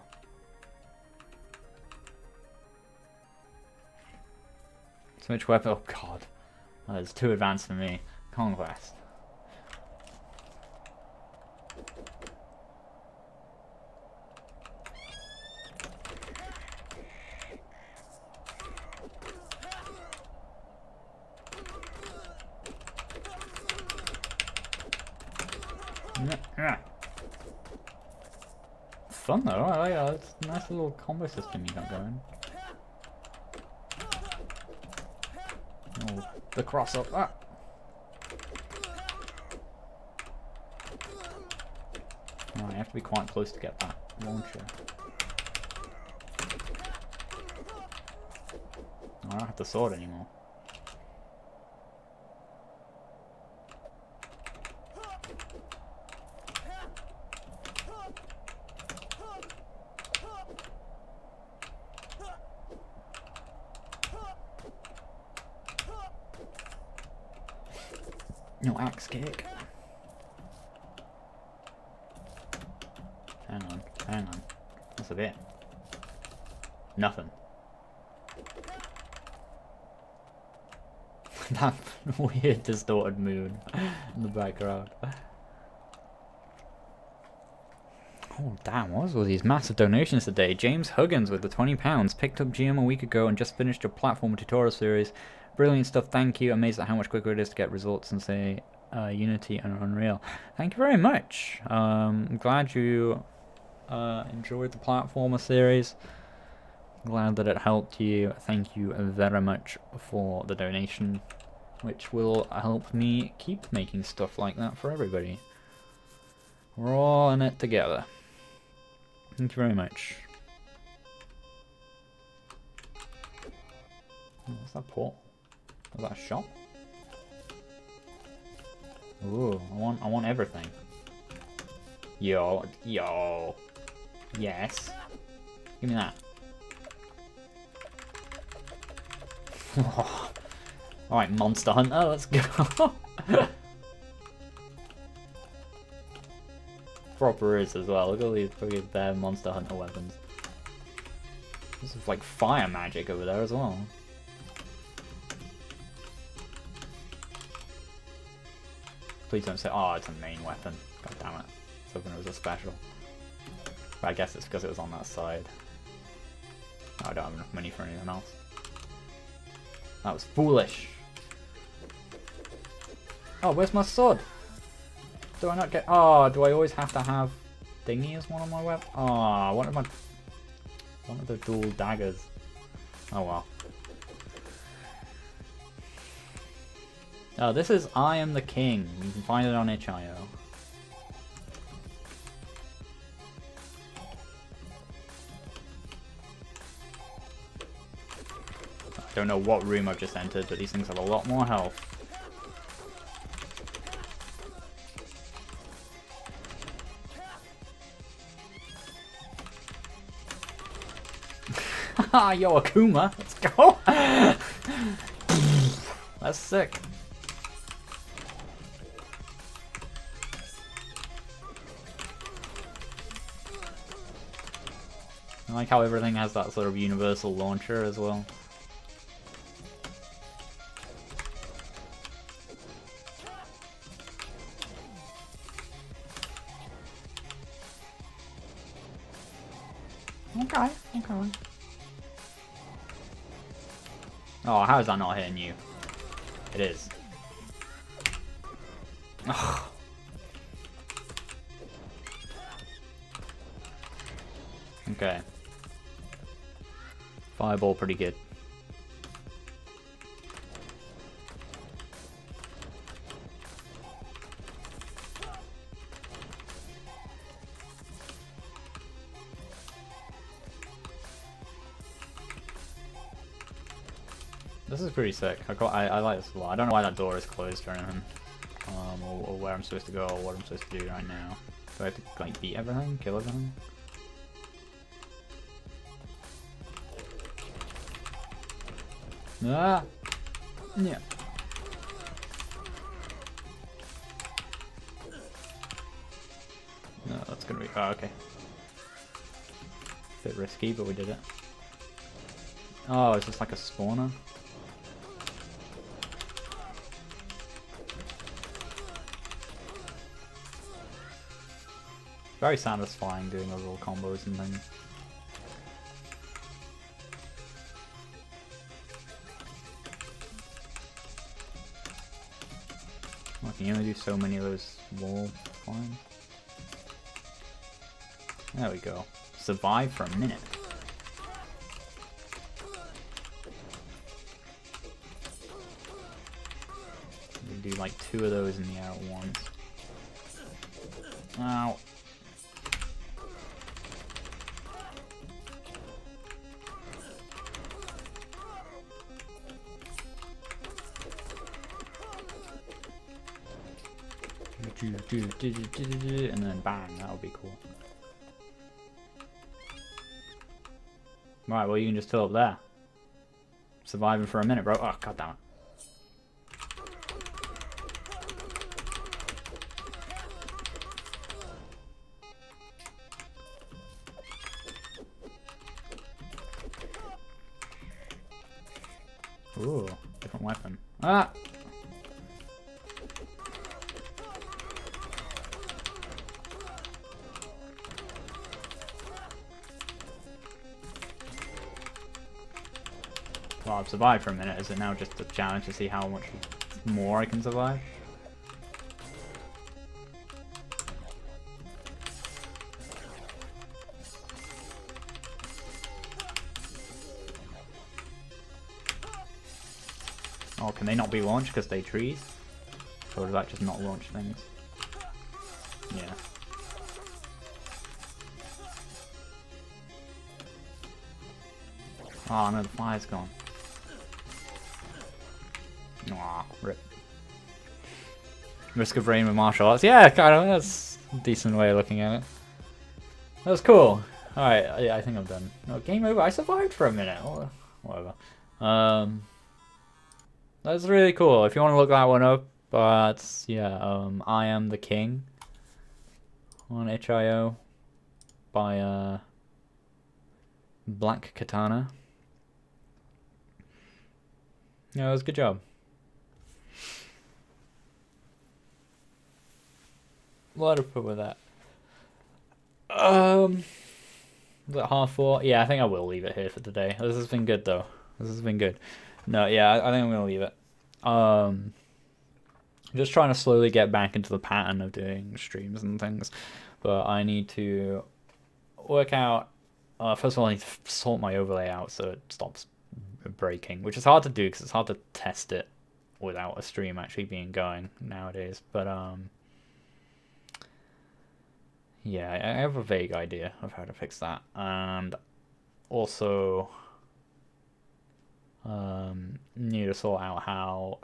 Switch weapon. Oh god. That is too advanced for me. Conquest. Fun though, I like that. It's a nice little combo system you got going. Oh, the cross up. Ah. Oh, you have to be quite close to get that launcher. Oh, I don't have the sword anymore. No axe kick. Hang on, hang on. That's a bit. Nothing. That weird distorted moon in the background. Oh damn, what was all these massive donations today? James Huggins with the £20 picked up GM a week ago and just finished a platform tutorial series. Brilliant stuff, thank you. Amazed at how much quicker it is to get results in, say, Unity and Unreal. Thank you very much. I'm glad you enjoyed the platformer series. Glad that it helped you. Thank you very much for the donation, which will help me keep making stuff like that for everybody. We're all in it together. Thank you very much. What's that port? Is that a shop? Ooh, I want everything. Yo. Yes. Give me that. Alright, Monster Hunter, let's go. Proper is as well. Look at all these fucking bare Monster Hunter weapons. This is like fire magic over there as well. Please don't say, oh, it's a main weapon. God damn it. I was hoping it was a special. But I guess it's because it was on that side. I don't have enough money for anything else. That was foolish. Oh, where's my sword? Do I not get... Oh, do I always have to have thingy as one of my weapons? Oh, one of the dual daggers. Oh well. Oh, this is I Am the King. You can find it on itch.io. Don't know what room I've just entered, but these things have a lot more health. Haha, yo, Akuma, let's go! That's sick. I like how everything has that sort of universal launcher as well. Okay, okay. Oh, how is that not hitting you? It is. Ugh. Okay. Fireball pretty good. This is pretty sick. I like this a lot. I don't know why that door is closed or anything. Or where I'm supposed to go or what I'm supposed to do right now. Do I have to like beat everything? Kill everything? Ah! Yeah. No, that's gonna be... Oh, okay. Bit risky, but we did it. Oh, it's just like a spawner? Very satisfying doing those little combos and things. Oh, can you only do so many of those wall climbs? There we go. Survive for a minute. We do like 2 of those in the air at once. Ow. And then bang, that would be cool. Right, well you can just fill up there. Surviving for a minute, bro. Oh, god damn it. Ooh, different weapon. Ah! Well, I've survived for a minute. Is it now just a challenge to see how much more I can survive? Oh, can they not be launched because they trees? Or does that just not launch things? Yeah. Oh no, the fire's gone. Aw, rip. Risk of rain with martial arts. Yeah, kind of. That's a decent way of looking at it. That was cool. Alright, yeah, I think I'm done. No, game over. I survived for a minute. Whatever. That's really cool. If you want to look that one up, but yeah, I Am the King on itch.io by Black Katana. Yeah, it was a good job. A lot of fun with that. Is it 4:30? Yeah, I think I will leave it here for today. This has been good though. This has been good. No, yeah, I think I'm gonna leave it. Just trying to slowly get back into the pattern of doing streams and things, but I need to work out. First of all, I need to sort my overlay out so it stops breaking, which is hard to do because it's hard to test it without a stream actually being going nowadays. But yeah, I have a vague idea of how to fix that, and also Need to sort out how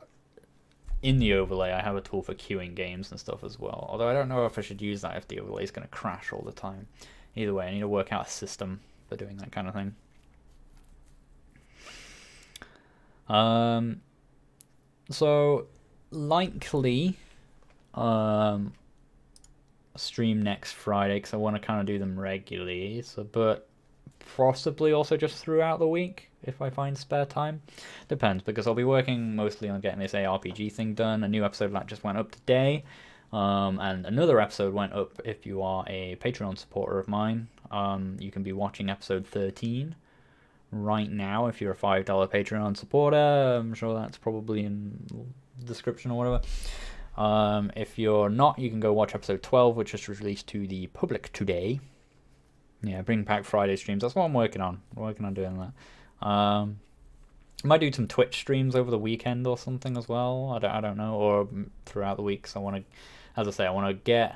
in the overlay I have a tool for queuing games and stuff as well. Although I don't know if I should use that if the overlay is going to crash all the time. Either way, I need to work out a system for doing that kind of thing. So likely stream next Friday because I want to kind of do them regularly. So, but possibly also just throughout the week if I find spare time. Depends, because I'll be working mostly on getting this ARPG thing done. A new episode of that just went up today. And another episode went up if you are a Patreon supporter of mine. You can be watching episode 13 right now if you're a $5 Patreon supporter. I'm sure that's probably in the description or whatever. If you're not, you can go watch episode 12, which was released to the public today. Yeah, bring back Friday streams. That's what I'm working on. I'm working on doing that. I might do some Twitch streams over the weekend or something as well. I don't know, or throughout the week. So I want to, as I say, I want to get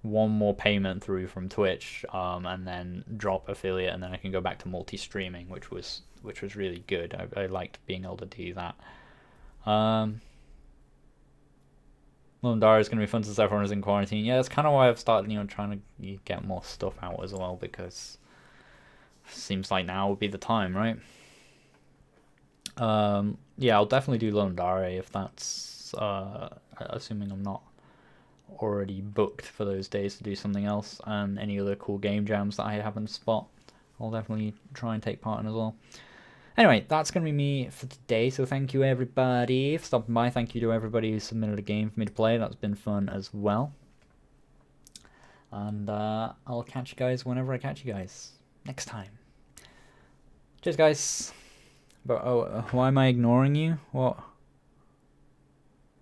one more payment through from Twitch, and then drop affiliate, and then I can go back to multi-streaming, which was really good. I liked being able to do that. Londara is going to be fun since everyone is in quarantine. Yeah, that's kind of why I've started, trying to get more stuff out as well, because it seems like now would be the time, right? Yeah, I'll definitely do Londare if that's, assuming I'm not already booked for those days to do something else, and any other cool game jams that I happen to spot, I'll definitely try and take part in as well. Anyway, that's going to be me for today, so thank you everybody for stopping by. Thank you to everybody who submitted a game for me to play. That's been fun as well. And I'll catch you guys whenever I catch you guys next time. Cheers, guys. But why am I ignoring you? What?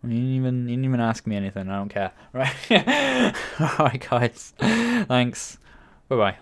You didn't even ask me anything. I don't care. Right? Alright, guys. Thanks. Bye-bye.